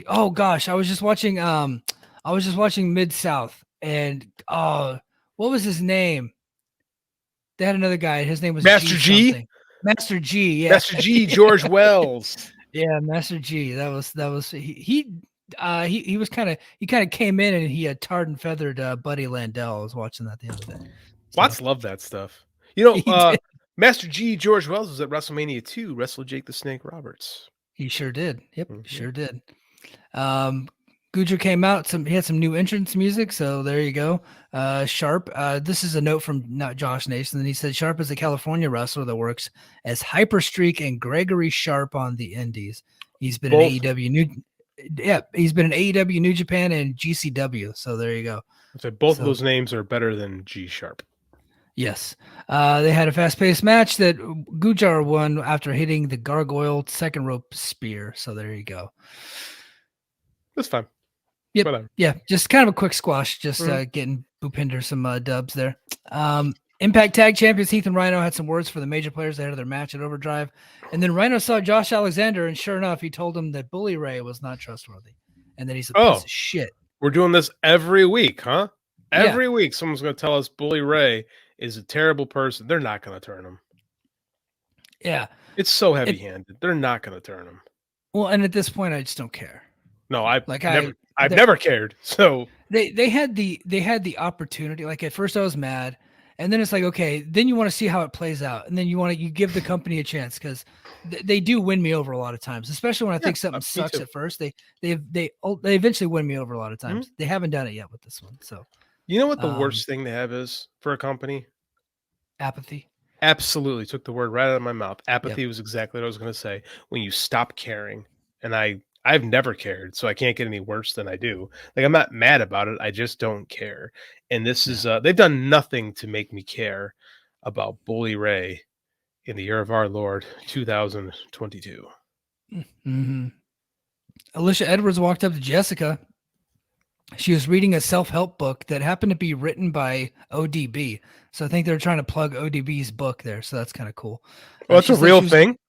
Oh gosh, I was just watching Mid-South, and what was his name? They had another guy. His name was
Master G.
Master G, yeah.
Master G, George Wells.
Yeah, Master G. That was he kind of came in and he had tarred and feathered Buddy Landell. I was watching that the other day. So.
Watts love that stuff. Master G, George Wells was at WrestleMania 2, wrestled Jake the Snake Roberts.
He sure did. Yep, sure did. Gujar came out. He had some new entrance music, so there you go. Sharp. This is a note from not Josh Nason, and he said Sharp is a California wrestler that works as Hyperstreak and Gregory Sharp on the Indies. He's been in AEW he's been in AEW, New Japan, and GCW. So there you go.
So both of those names are better than G Sharp.
Yes. They had a fast-paced match that Gujar won after hitting the gargoyle second rope spear. So there you go.
That's fine.
Yep. Whatever. Yeah, just kind of a quick squash, just getting Bhupinder some dubs there. Impact Tag Champions Heath and Rhino had some words for the major players ahead of their match at Overdrive. And then Rhino saw Josh Alexander, and sure enough, he told him that Bully Ray was not trustworthy and that he's a piece of shit.
We're doing this every week, huh? Every week, someone's going to tell us Bully Ray is a terrible person. They're not going to turn him.
Yeah.
It's so heavy-handed. They're not going to turn him.
Well, and at this point, I just don't care.
No, I've
Like
never cared. So
they had the opportunity. Like at first, I was mad, and then it's like, okay, then you want to see how it plays out, and then you give the company a chance because they do win me over a lot of times, especially when I think something
me
sucks
too.
at first. They eventually win me over a lot of times. They haven't done it yet with this one. So
you know what the worst thing to have is for a company?
apathy.
Absolutely. Took the word right out of my mouth. Apathy
Yep.
was exactly what I was going to say. When you stop caring. And I've never cared, so I can't get any worse than I do. Like, I'm not mad about it. I just don't care. And this is they've done nothing to make me care about Bully Ray in the year of our Lord 2022.
Mm-hmm. Alicia Edwards walked up to Jessica. She was reading a self-help book that happened to be written by ODB. So I think they're trying to plug ODB's book there. So that's kind of cool.
Well, that's a real thing.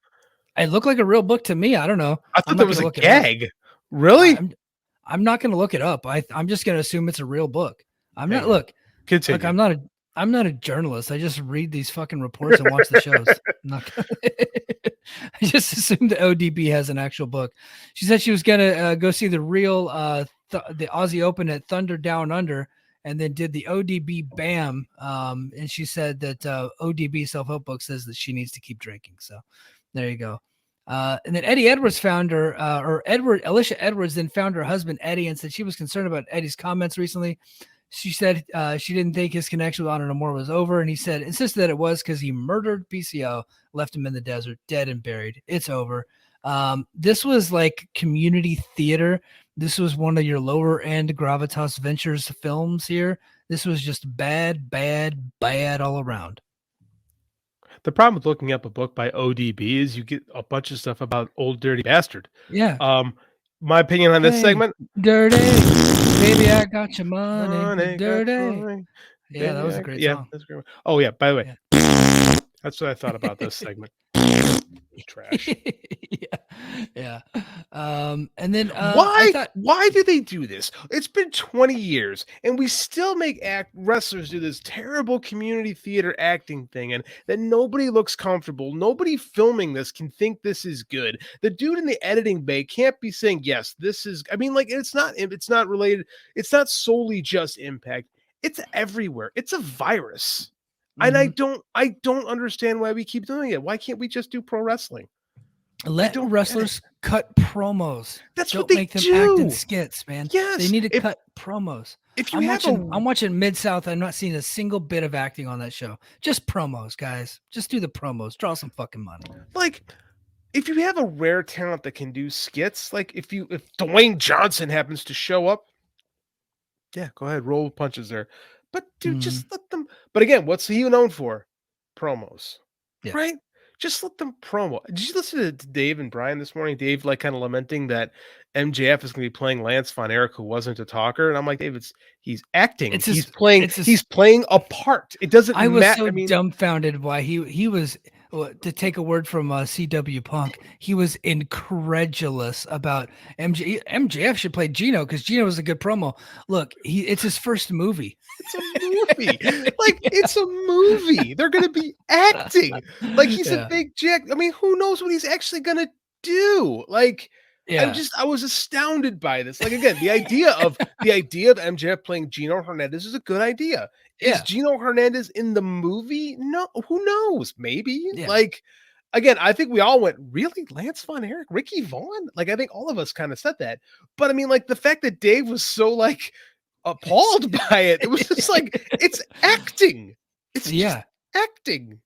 It looked like a real book to me. I don't know.
I thought that was a gag. Really?
I'm not going to look it up. I'm just going to assume it's a real book. I'm not. Look,
continue.
Look, I'm not a journalist. I just read these fucking reports and watch the shows. I just assumed that ODB has an actual book. She said she was going to go see the real the Aussie Open at Thunder Down Under, and then did the ODB BAM. And she said that ODB self-help book says that she needs to keep drinking. So there you go. And then Eddie Edwards found her, Alicia Edwards then found her husband, Eddie, and said she was concerned about Eddie's comments recently. She said she didn't think his connection with Honor No More was over. And he insisted that it was because he murdered PCO, left him in the desert, dead and buried. It's over. This was like community theater. This was one of your lower end Gravitas Ventures films here. This was just bad all around.
The problem with looking up a book by ODB is you get a bunch of stuff about Old Dirty Bastard.
Yeah.
My opinion on this segment.
Dirty. Baby, I got your money. Dirty. Yeah, that was a great song.
That's a great one. Oh, yeah. By the way, that's what I thought about this segment. Trash.
Yeah. And then
why do they do this? It's been 20 years and we still make wrestlers do this terrible community theater acting thing, and then nobody looks comfortable. Nobody filming this can think this is good. The dude in the editing bay can't be saying, yes, this is, I mean, like, it's not related. It's not solely just Impact. It's everywhere. It's a virus. And I don't understand why we keep doing it. Why can't we just do pro wrestling?
Let wrestlers cut promos.
That's
don't
what they
make them
do.
act in skits, man.
Yes,
they need to cut promos.
If you
I'm watching Mid-South. I'm not seeing a single bit of acting on that show. Just promos, guys. Just do the promos. Draw some fucking money.
Like, if you have a rare talent that can do skits, like if Dwayne Johnson happens to show up, yeah, go ahead, roll punches there. But dude, just let them. But again, what's he known for? Promos, right? Just let them promo. Did you listen to Dave and Brian this morning? Dave like kind of lamenting that MJF is going to be playing Lance Von Erich, who wasn't a talker, and I'm like, Dave, he's acting. He's playing a part. It doesn't.
I was so dumbfounded why he was. To take a word from CW Punk, he was incredulous about MJF should play Gino because Gino was a good promo. Look, it's his first movie.
It's a movie. Like, it's a movie. They're going to be acting. Like, he's a big jack. I mean, who knows what he's actually going to do? Like, I was astounded by this. Like, again, the idea of MJF playing Gino Hernandez is a good idea. Is Gino Hernandez in the movie? No, who knows? Maybe. Like, again, I think we all went, really? Lance Von Erich, Ricky Vaughn? Like, I think all of us kind of said that. But I mean, like, the fact that Dave was so like appalled by it, it was just like, it's acting. It's just acting.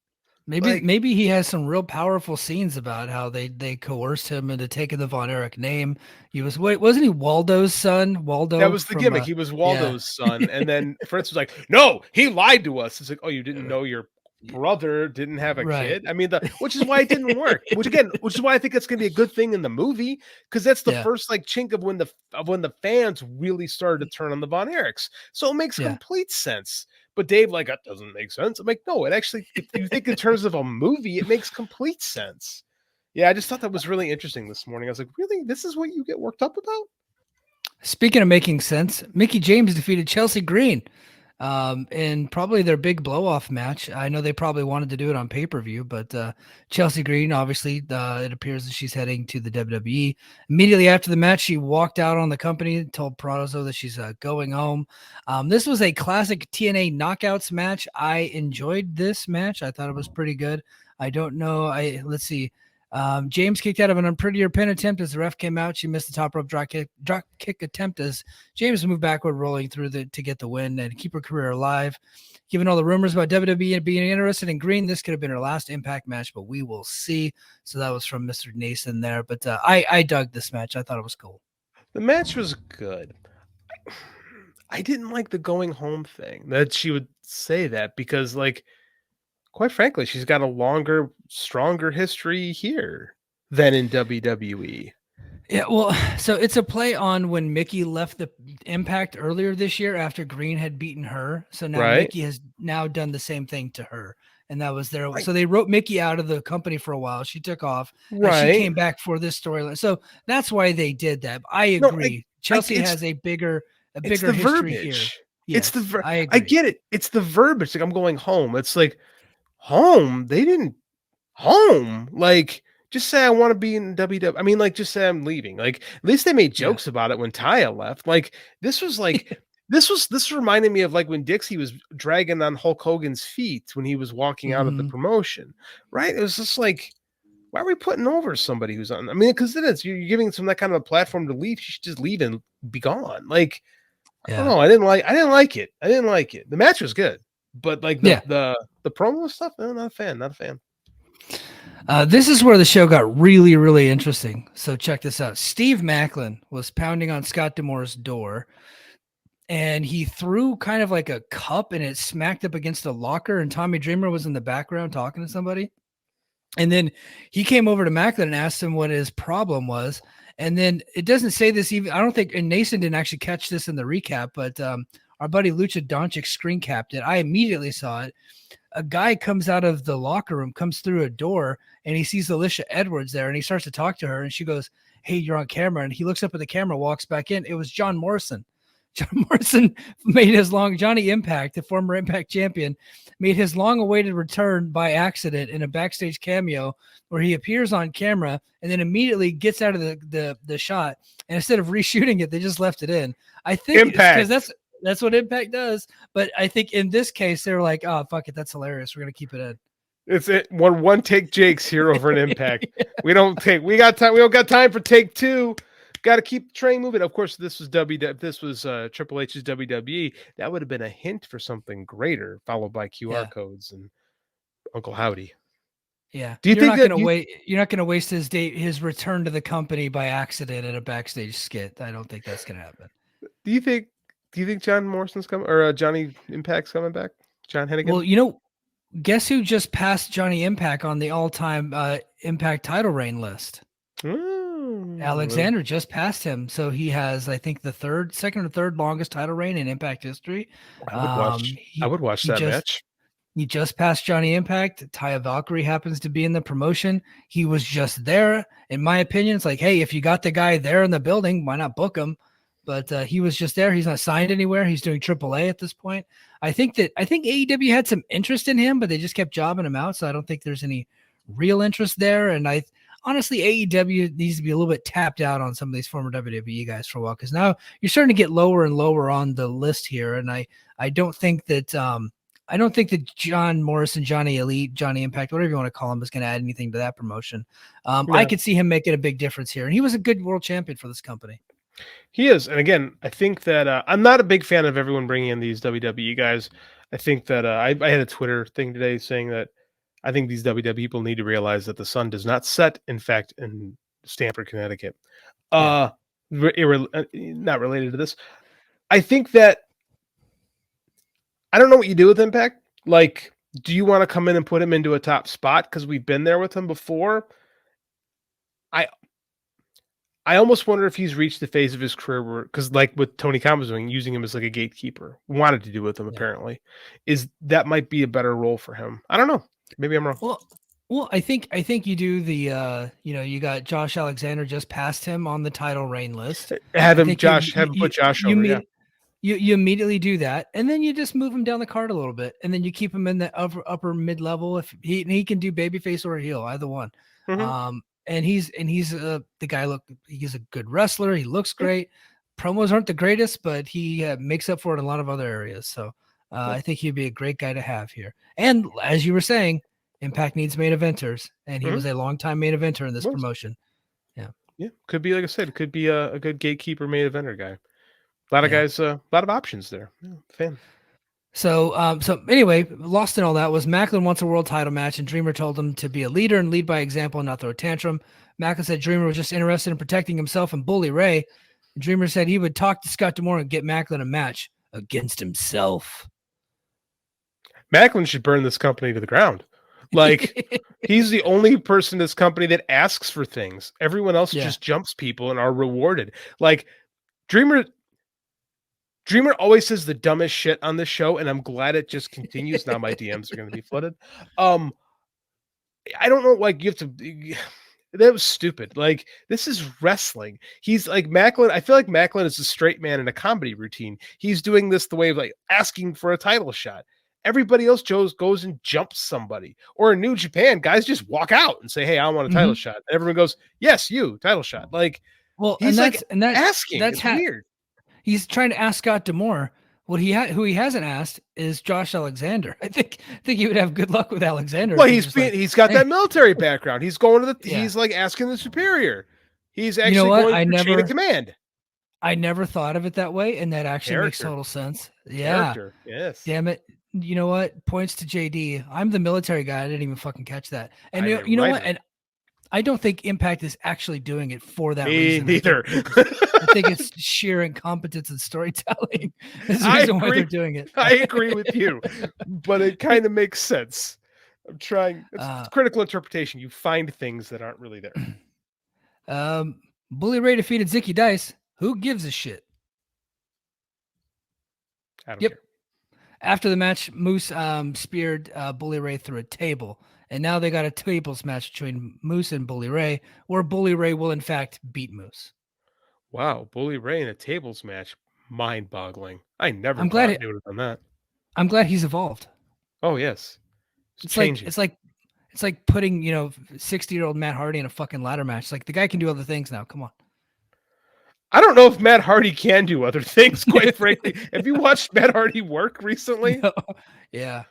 Maybe he has some real powerful scenes about how they coerced him into taking the Von Erich name. Wasn't he Waldo's son? Waldo.
That was the gimmick. He was Waldo's son. And then Fritz was like, no, he lied to us. It's like, oh, you didn't know your brother didn't have a kid. I mean, which is why it didn't work. Which is why I think it's going to be a good thing in the movie, because that's the first like chink of when the fans really started to turn on the Von Erichs. So it makes complete sense. But Dave, like, that doesn't make sense. I'm like, no, it actually, if you think in terms of a movie, it makes complete sense. Yeah, I just thought that was really interesting this morning. I was like, really? This is what you get worked up about?
Speaking of making sense, Mickie James defeated Chelsea Green. and probably their big blow-off match. I know they probably wanted to do it on pay-per-view, but Chelsea Green, obviously, it appears that she's heading to the WWE. Immediately after the match, she walked out on the company, told Perazzo that she's going home. This was a classic TNA Knockouts match. I enjoyed this match. I thought it was pretty good. I don't know. Let's see. James kicked out of an unprettier pin attempt as the ref came out. She missed the top rope drop kick attempt as James moved backward, rolling through to get the win and keep her career alive. Given all the rumors about WWE being interested in Green, this could have been her last Impact match, but we will see. So that was from Mr. Nason there. But I dug this match. I thought it was cool.
The match was good. I didn't like the going home thing, that she would say that, because, like, quite frankly, she's got a longer, stronger history here than in WWE.
Yeah, well, so it's a play on when Mickie left the Impact earlier this year after Green had beaten her. So now
Right.
Mickie has now done the same thing to her. And that was their,
Right.
so they wrote Mickie out of the company for a while. She took off and she
Right.
came back for this storyline. So that's why they did that. I agree. Chelsea has a bigger history
verbiage.
here.
It's
Yes,
the
I agree.
I get it. It's the verbiage. Like, I'm going home. It's like, home? They didn't home. Like, just say I want to be in WWE. I mean, like, just say I'm leaving. Like, at least they made jokes about it when Taya left. Like, this was like this reminded me of, like, when Dixie was dragging on Hulk Hogan's feet when he was walking out of the promotion. Right? It was just like, why are we putting over somebody who's on? I mean, because it is, you're giving some that kind of a platform to leave. You should just leave and be gone. Like, I don't know. I didn't like it. I didn't like it. The match was good, but like the promo stuff, no, not a fan. Not a fan.
This is where the show got really, really interesting. So check this out. Steve Macklin was pounding on Scott D'Amore's door, and he threw kind of like a cup, and it smacked up against a locker, and Tommy Dreamer was in the background talking to somebody. And then he came over to Macklin and asked him what his problem was. And then it doesn't say this even, I don't think, and Nason didn't actually catch this in the recap, but our buddy Lucha Doncic screen capped it. I immediately saw it. A guy comes out of the locker room, comes through a door, and he sees Alicia Edwards there, and he starts to talk to her, and she goes, "Hey, you're on camera." And he looks up at the camera, walks back in. It was John Morrison. John Morrison made his Johnny Impact, the former Impact champion, made his long-awaited return by accident in a backstage cameo where he appears on camera and then immediately gets out of the shot. And instead of reshooting it, they just left it in. I think because that's what Impact does. But I think in this case, they're like, "Oh, fuck it, that's hilarious. We're gonna keep it in."
It's it. One take Jake's here over an Impact. We don't got time for take two. Got to keep the train moving. Of course, this was Triple H's WWE. That would have been a hint for something greater, followed by QR codes and Uncle Howdy.
Yeah. Do you think you're not gonna waste his return to the company by accident at a backstage skit? I don't think that's gonna happen.
Do you think John Morrison's coming, or Johnny Impact's coming back? John Hennigan?
Well, guess who just passed Johnny Impact on the all-time Impact title reign list? Alexander just passed him, so he has, I think, the second or third longest title reign in Impact history.
I would watch that match.
He just passed Johnny Impact. Taya Valkyrie happens to be in the promotion. He was just there. In my opinion, it's like, hey, if you got the guy there in the building, why not book him? But he was just there. He's not signed anywhere. He's doing AAA at this point. I think AEW had some interest in him, but they just kept jobbing him out. So I don't think there's any real interest there. And honestly, AEW needs to be a little bit tapped out on some of these former WWE guys for a while, because now you're starting to get lower and lower on the list here. And I don't think that John Morrison, Johnny Elite, Johnny Impact, whatever you want to call him, is going to add anything to that promotion. I could see him making a big difference here. And he was a good world champion for this company.
He is. And again, I think that I'm not a big fan of everyone bringing in these WWE guys. I think that I had a Twitter thing today saying that I think these WWE people need to realize that the sun does not set, in fact, in Stamford, Connecticut. Not related to this. I think that I don't know what you do with Impact. Like, do you want to come in and put him into a top spot because we've been there with him before? I almost wonder if he's reached the phase of his career where, because like what Tony Khan was doing, using him as like a gatekeeper, wanted to do with him apparently, is that might be a better role for him. I don't know. Maybe I'm wrong.
Well, I think you do the you got Josh Alexander just passed him on the title reign list.
Have him put Josh over.
You immediately do that, and then you just move him down the card a little bit, and then you keep him in the upper mid level. If he can do babyface or heel, either one. And he's the guy. Look, he's a good wrestler. He looks great. Promos aren't the greatest, but he makes up for it in a lot of other areas. So I think he'd be a great guy to have here. And as you were saying, Impact needs main eventers, and he was a long-time main eventer in this promotion.
Yeah, could be, like I said, it could be a good gatekeeper main eventer guy. A lot of guys, a lot of options there. Yeah, fan.
So anyway, lost in all that was Macklin wants a world title match, and Dreamer told him to be a leader and lead by example and not throw a tantrum. Macklin said Dreamer was just interested in protecting himself and Bully Ray. And Dreamer said he would talk to Scott D'Amore and get Macklin a match against himself.
Macklin should burn this company to the ground. Like, he's the only person in this company that asks for things. Everyone else just jumps people and are rewarded. Like, Dreamer always says the dumbest shit on this show, and I'm glad it just continues. Now my DMs are going to be flooded. I don't know, like, you have to... That was stupid. Like, this is wrestling. He's like Macklin. I feel like Macklin is a straight man in a comedy routine. He's doing this the way of, like, asking for a title shot. Everybody else goes and jumps somebody. Or in New Japan, guys just walk out and say, "Hey, I want a title shot." And everyone goes, "Yes, you, title shot." Like,
well,
he's
asking.
That's weird.
He's trying to ask Scott D'Amore. What who he hasn't asked is Josh Alexander. I think he would have good luck with Alexander.
Well, he's got that military background. He's going to the he's like asking the superior. He's actually going for chain of command.
I never thought of it that way, and that actually makes total sense. Yeah.
Character. Yes.
Damn it. You know what? Points to JD. I'm the military guy. I didn't even fucking catch that. And you know what? And I don't think Impact is actually doing it for that reason.
Neither.
I think it's sheer incompetence in storytelling. That's the reason why they're doing it.
I agree with you, but it kind of makes sense. I'm trying. It's critical interpretation. You find things that aren't really there.
Bully Ray defeated Zicky Dice. Who gives a shit?
I don't care.
After the match, Moose speared Bully Ray through a table. And now they got a tables match between Moose and Bully Ray, where Bully Ray will, in fact, beat Moose.
Wow, Bully Ray in a tables match. Mind-boggling. I never thought they would have done that.
I'm glad he's evolved.
Oh, yes.
It's changing. It's like putting, 60-year-old Matt Hardy in a fucking ladder match. Like, the guy can do other things now. Come on.
I don't know if Matt Hardy can do other things, quite frankly. Have you watched Matt Hardy work recently?
No. Yeah.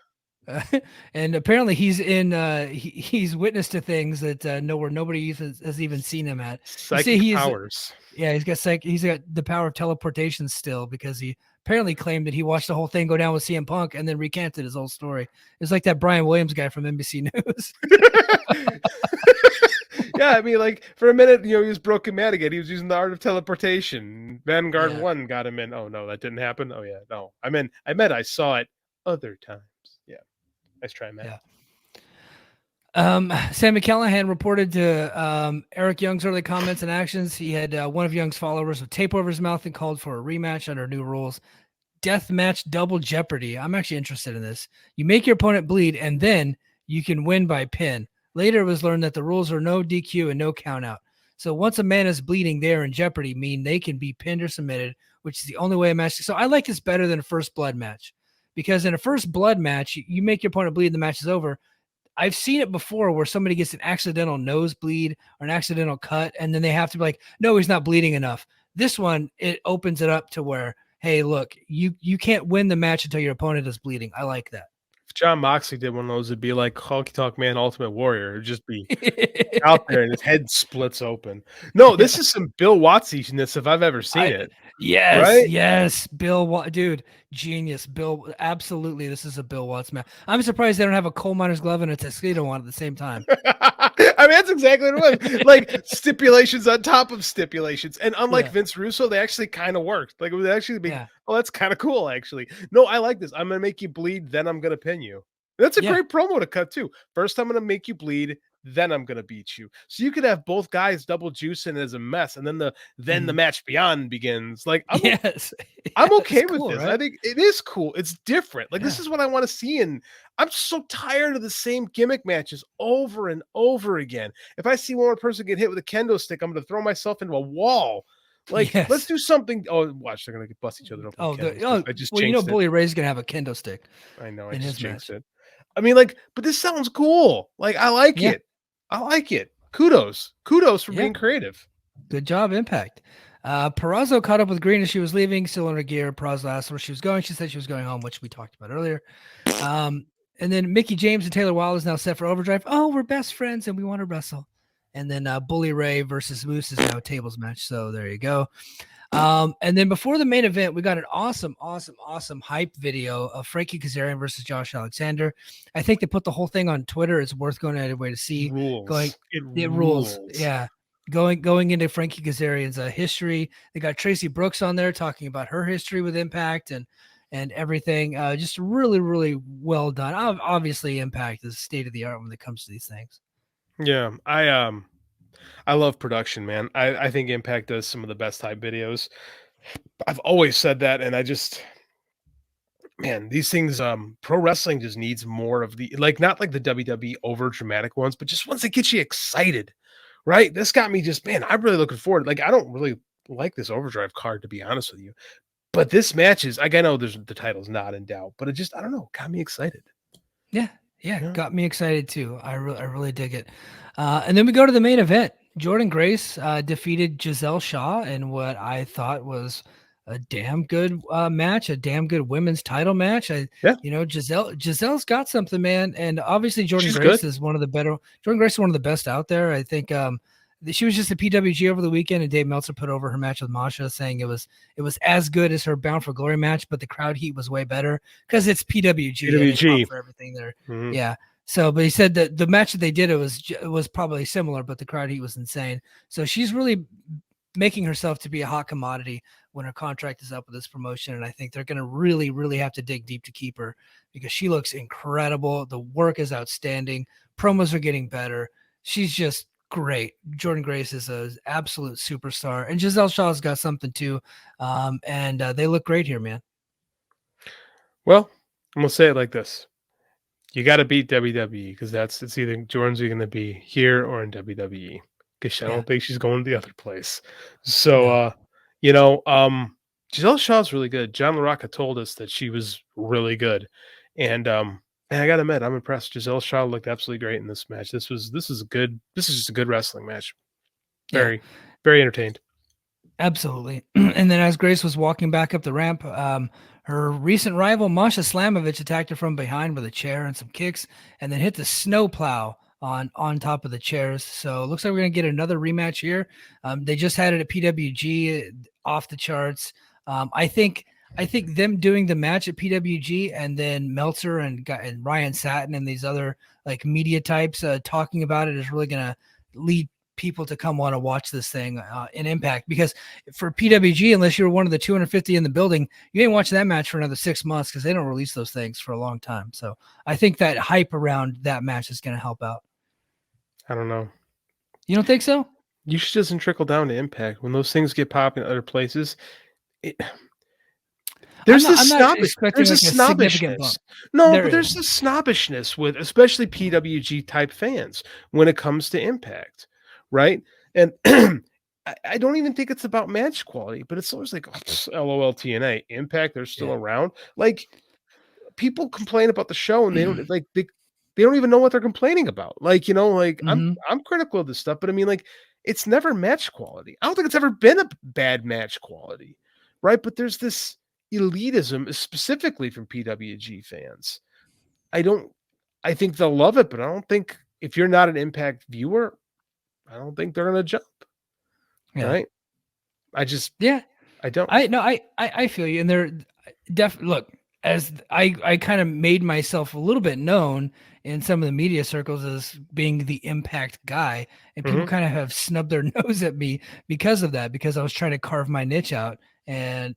And apparently he's in he's witness to things that nobody has even seen him at.
Psychic powers.
He's got the power of teleportation still, because he apparently claimed that he watched the whole thing go down with CM Punk and then recanted his whole story. It's like that Brian Williams guy from NBC News.
Yeah, I mean, like, for a minute, he was broken mad again. He was using the art of teleportation. Vanguard 1 got him in. Oh, no, that didn't happen. Oh, yeah, no. I saw it other times. Yeah. Nice try, Matt.
Yeah. Sammy Callahan reported to Eric Young's early comments and actions. He had one of Young's followers with tape over his mouth and called for a rematch under new rules. Death match double jeopardy. I'm actually interested in this. You make your opponent bleed, and then you can win by pin. Later, it was learned that the rules are no DQ and no count out. So once a man is bleeding, they're in jeopardy, meaning they can be pinned or submitted, which is the only way a match. So I like this better than a first blood match, because in a first blood match, you make your opponent bleed, the match is over. I've seen it before where somebody gets an accidental nosebleed or an accidental cut, and then they have to be like, no, he's not bleeding enough. This one, it opens it up to where, hey, look, you can't win the match until your opponent is bleeding. I like that.
If John Moxley did one of those, it'd be like Honky Tonk Man Ultimate Warrior. It'd just be out there and his head splits open. No, this is some Bill Watts-ishness if I've ever seen it.
Yes,
right?
Yes, Bill Watts, dude, genius. Bill, absolutely, this is a Bill Watts match. I'm surprised they don't have a coal miner's glove and a tuxedo on at the same time.
I mean, that's exactly what it was. Like, stipulations on top of stipulations. And unlike Vince Russo, they actually kind of worked. Like, it would actually be, oh, that's kind of cool, actually. No, I like this. I'm going to make you bleed, then I'm going to pin you. That's a great promo to cut, too. First, I'm going to make you bleed, then I'm going to beat you. So you could have both guys double juicing as a mess, and then the match beyond begins. Like, I'm okay with this. Right? I think it is cool. It's different. Like, this is what I want to see. And I'm so tired of the same gimmick matches over and over again. If I see one more person get hit with a kendo stick, I'm going to throw myself into a wall. Like, let's
Yes.
do something. Oh, watch, they're gonna bust each other open
Oh,
with candles. I just
well, you know,
jinxed it.
Bully Ray's gonna have a kendo stick
I know, I
in
just
his
jinxed
match.
it. I mean, like, but this sounds cool. Like, I like
Yeah.
it. I like it. Kudos for
Yeah.
being creative.
Good job, Impact. Perazo caught up with Green as she was leaving, still in her gear. Perazo asked where she was going. She said she was going home, which we talked about earlier. And then Mickie James and Taylor Wilde is now set for Overdrive. Oh, we're best friends and we want to wrestle. And then Bully Ray versus Moose is now a tables match. So there you go. And then before the main event, we got an awesome hype video of Frankie Kazarian versus Josh Alexander. I think they put the whole thing on Twitter. It's worth going out of way to see.
Rules.
It rules. Yeah. Going into Frankie Kazarian's history. They got Tracy Brooks on there talking about her history with Impact and everything. Just really, really well done. Obviously, Impact is state of the art when it comes to these things.
Yeah, I love production, man. I think Impact does some of the best hype videos. I've always said that, and I just, man, these things, pro wrestling just needs more of the, like, not like the WWE over dramatic ones, but just ones that get you excited, right? This got me just, man, I'm really looking forward. Like, I don't really like this Overdrive card, to be honest with you, but this match is, like, I know the title's not in doubt, but it just, I don't know, got me excited.
Yeah, got me excited too. I really dig it. And then we go to the main event. Jordynne Grace defeated Gisele Shaw in what I thought was a damn good match, a damn good women's title match. Giselle's got something, man. And obviously Jordynne Grace is one of the better. Jordynne Grace is one of the best out there. I think she was just a PWG over the weekend, and Dave Meltzer put over her match with Masha, saying it was as good as her Bound for Glory match, but the crowd heat was way better because it's PWG. And they fought for everything there. Mm-hmm. Yeah. So, but he said that the match that they did, it was probably similar, but the crowd heat was insane. So she's really making herself to be a hot commodity when her contract is up with this promotion. And I think they're going to really, really have to dig deep to keep her because she looks incredible. The work is outstanding. Promos are getting better. She's just great. Jordynne Grace is an absolute superstar, and Gisele Shaw's got something too. And they look great here, man.
Well, I'm gonna say it like this: you got to beat WWE because it's either Jordynne's going to be here or in WWE. Because I don't think she's going to the other place. So, Gisele Shaw's really good. John LaRocca told us that she was really good, and I got to admit, I'm impressed. Gisele Shaw looked absolutely great in this match. This is good. This is just a good wrestling match. Very, very entertained.
Absolutely. And then as Grace was walking back up the ramp, her recent rival Masha Slamovich attacked her from behind with a chair and some kicks, and then hit the snow plow on top of the chairs. So it looks like we're gonna get another rematch here. They just had it at PWG, off the charts. I think them doing the match at PWG and then Meltzer and Ryan Satin and these other like media types talking about it is really gonna lead people to come want to watch this thing in Impact, because for PWG, unless you're one of the 250 in the building, you ain't watching that match for another 6 months because they don't release those things for a long time. So I think that hype around that match is going to help out.
I don't know.
You don't think so?
You should doesn't trickle down to Impact when those things get popping in other places. There's this snobbishness. No, but there's this snobbishness with especially PWG type fans when it comes to Impact, right? And I don't even think it's about match quality, but it's always like, LOL TNA, Impact, they're still around. Like, people complain about the show and they don't like they don't even know what they're complaining about. Like, I'm critical of this stuff, but I mean, like, it's never match quality. I don't think it's ever been a bad match quality, right? But there's this elitism specifically from PWG fans. I think they'll love it, but I don't think if you're not an Impact viewer, I don't think they're gonna jump. Right? I don't.
I feel you. And they're look, as I kind of made myself a little bit known in some of the media circles as being the Impact guy, and people kind of have snubbed their nose at me because of that, because I was trying to carve my niche out and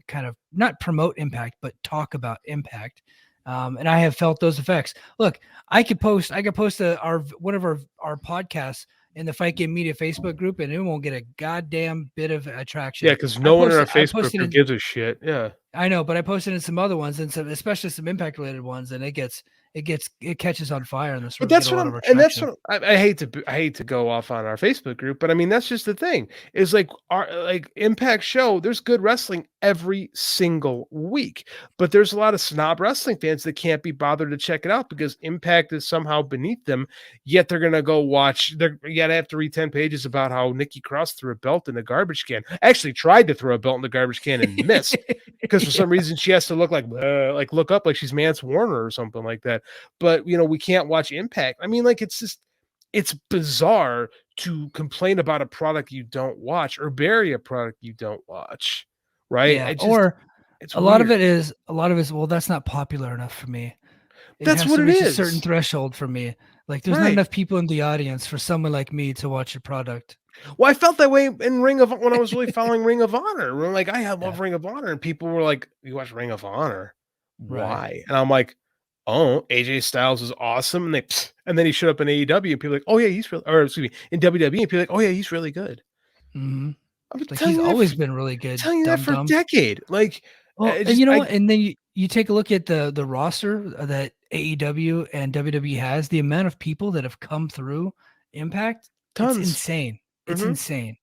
kind of not promote Impact, but talk about Impact. And I have felt those effects. Look, I could post one of our podcasts in the Fight Game Media Facebook group, and it won't get a goddamn bit of attraction.
Yeah, because no one in our Facebook group gives a shit. Yeah.
I know, but I posted in some other ones and some, especially some Impact related ones, and it catches on fire in this
But
room. Get
that's
a
what
lot of
that's
attraction.
what I hate to go off on our Facebook group, but I mean that's just the thing. Is like our like Impact show. There's good wrestling every single week, but there's a lot of snob wrestling fans that can't be bothered to check it out because Impact is somehow beneath them. Yet they're gonna go watch. They're yet have to read 10 pages about how Nikki Cross threw a belt in a garbage can. Actually, tried to throw a belt in the garbage can and missed because for some reason she has to look like look up like she's Mance Warner or something like that. But we can't watch Impact. I mean, like it's bizarre to complain about a product you don't watch or bury a product you don't watch, right?
Yeah, or
It's
a lot of
weird.
it is well, that's not popular enough for me. It
That's
has
what
to
it
reach a certain
is,
threshold for me. Like there's not
right?
enough people in the audience for someone like me to watch your product.
Well, I felt that way in when I was really following Ring of Honor. We're like, I
Yeah,
love Ring of Honor, and people were like, "You watch Ring of Honor?
right.
Why?" And I'm like, "Oh, AJ Styles is awesome," and then he showed up in AEW, and people are like, "Oh yeah, he's really," or excuse me, in WWE, and people are like, "Oh yeah, he's really good."
Hmm.
I've been
Like
telling
he's
you that
always been really good,
for a
dum-dum.
decade. Like,
Well,
it
and
just
you know
I
what? And then you take a look at the roster that AEW and WWE has, the amount of people that have come through Impact, it's
tons.
insane. It's
Mhm.
insane.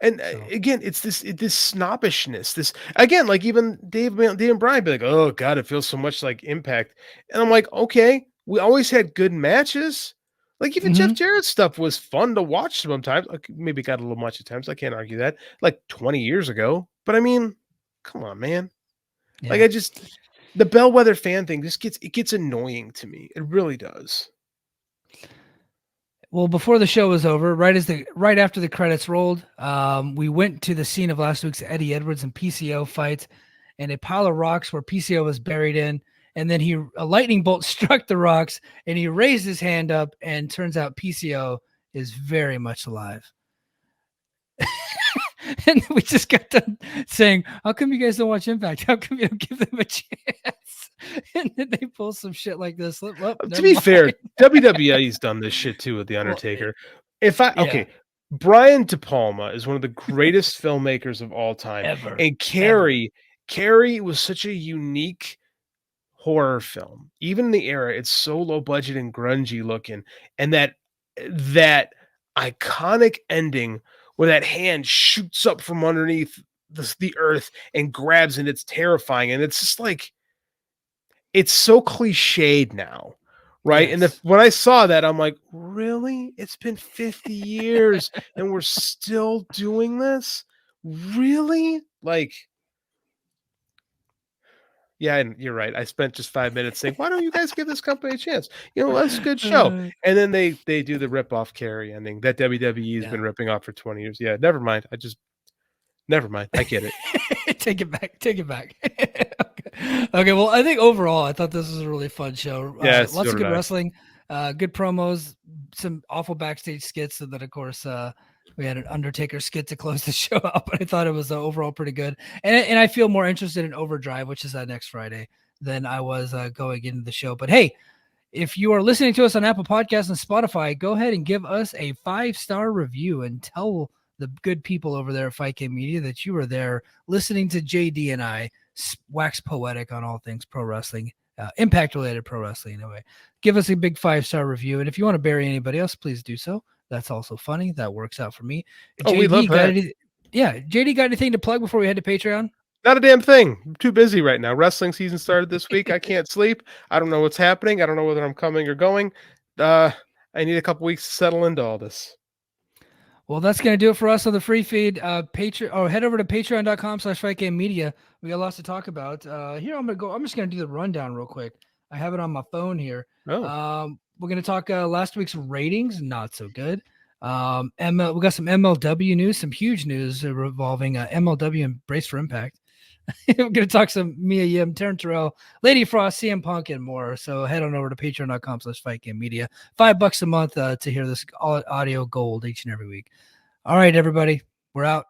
And
So,
again, it's this snobbishness. This again, like even Dave and Brian be like, "Oh God, it feels so much like Impact," and I'm like, "Okay, we always had good matches. Like even Jeff
mhm.
Jarrett's stuff was fun to watch sometimes. Like maybe got a little much at times. I can't argue that. Like 20 years ago, but I mean, come on, man. Like
Yeah.
I just the bellwether fan thing just gets annoying to me. It really does.
Well, before the show was over, right after the credits rolled, we went to the scene of last week's Eddie Edwards and PCO fight, and a pile of rocks where PCO was buried in, and then a lightning bolt struck the rocks, and he raised his hand up, and turns out PCO is very much alive. And we just got done saying, "How come you guys don't watch Impact? How come you don't give them a chance?" And then they pull some shit like this. Well,
To
never
be
mind.
fair, WWE's done this shit too with The
Well,
Undertaker.
yeah,
Brian De Palma is one of the greatest filmmakers of all time.
ever,
And
ever.
Carrie was such a unique horror film. Even in the era, it's so low budget and grungy looking. And that iconic ending where that hand shoots up from underneath the earth and grabs, and it's terrifying. And it's just like it's so cliched now, right? And
Yes.
when I saw that, I'm like, really? It's been 50 years and we're still doing this? Really? Like, yeah, and you're right. I spent just 5 minutes saying, why don't you guys give this company a chance? That's a good show.
Uh,
And then they do the rip off Carrie ending that WWE has
yeah.
been ripping off for 20 years. Yeah, never mind. Never mind. I get it.
Take it back. Take it back. Okay. Well, I think overall, I thought this was a really fun show.
Yeah,
Lots
so
of
did
good
I.
wrestling, good promos, some awful backstage skits, and then of course we had an Undertaker skit to close the show out. But I thought it was overall pretty good, and I feel more interested in Overdrive, which is next Friday, than I was going into the show. But hey, if you are listening to us on Apple Podcasts and Spotify, go ahead and give us a 5-star review and tell the good people over there at Fight Game Media that you were there listening to JD and I wax poetic on all things pro wrestling, impact related pro wrestling. Anyway, give us a big 5-star review. And if you want to bury anybody else, please do so. That's also funny. That works out for me.
Oh, we love that.
JD got anything to plug before we head to Patreon?
Not a damn thing. I'm too busy right now. Wrestling season started this week. I can't sleep. I don't know what's happening. I don't know whether I'm coming or going. I need a couple weeks to settle into all this.
Well, that's going to do it for us on the free feed. Head over to patreon.com/fightgamemedia. We got lots to talk about. Here, I'm just going to do the rundown real quick. I have it on my phone here.
Oh,
We're going to talk last week's ratings. Not so good. We got some MLW news, some huge news revolving MLW and Brace for Impact. We're going to talk some Mia Yim, Taryn Terrell, Lady Frost, CM Punk, and more. So head on over to patreon.com/fightgamemedia. $5 a month to hear this audio gold each and every week. All right, everybody, we're out.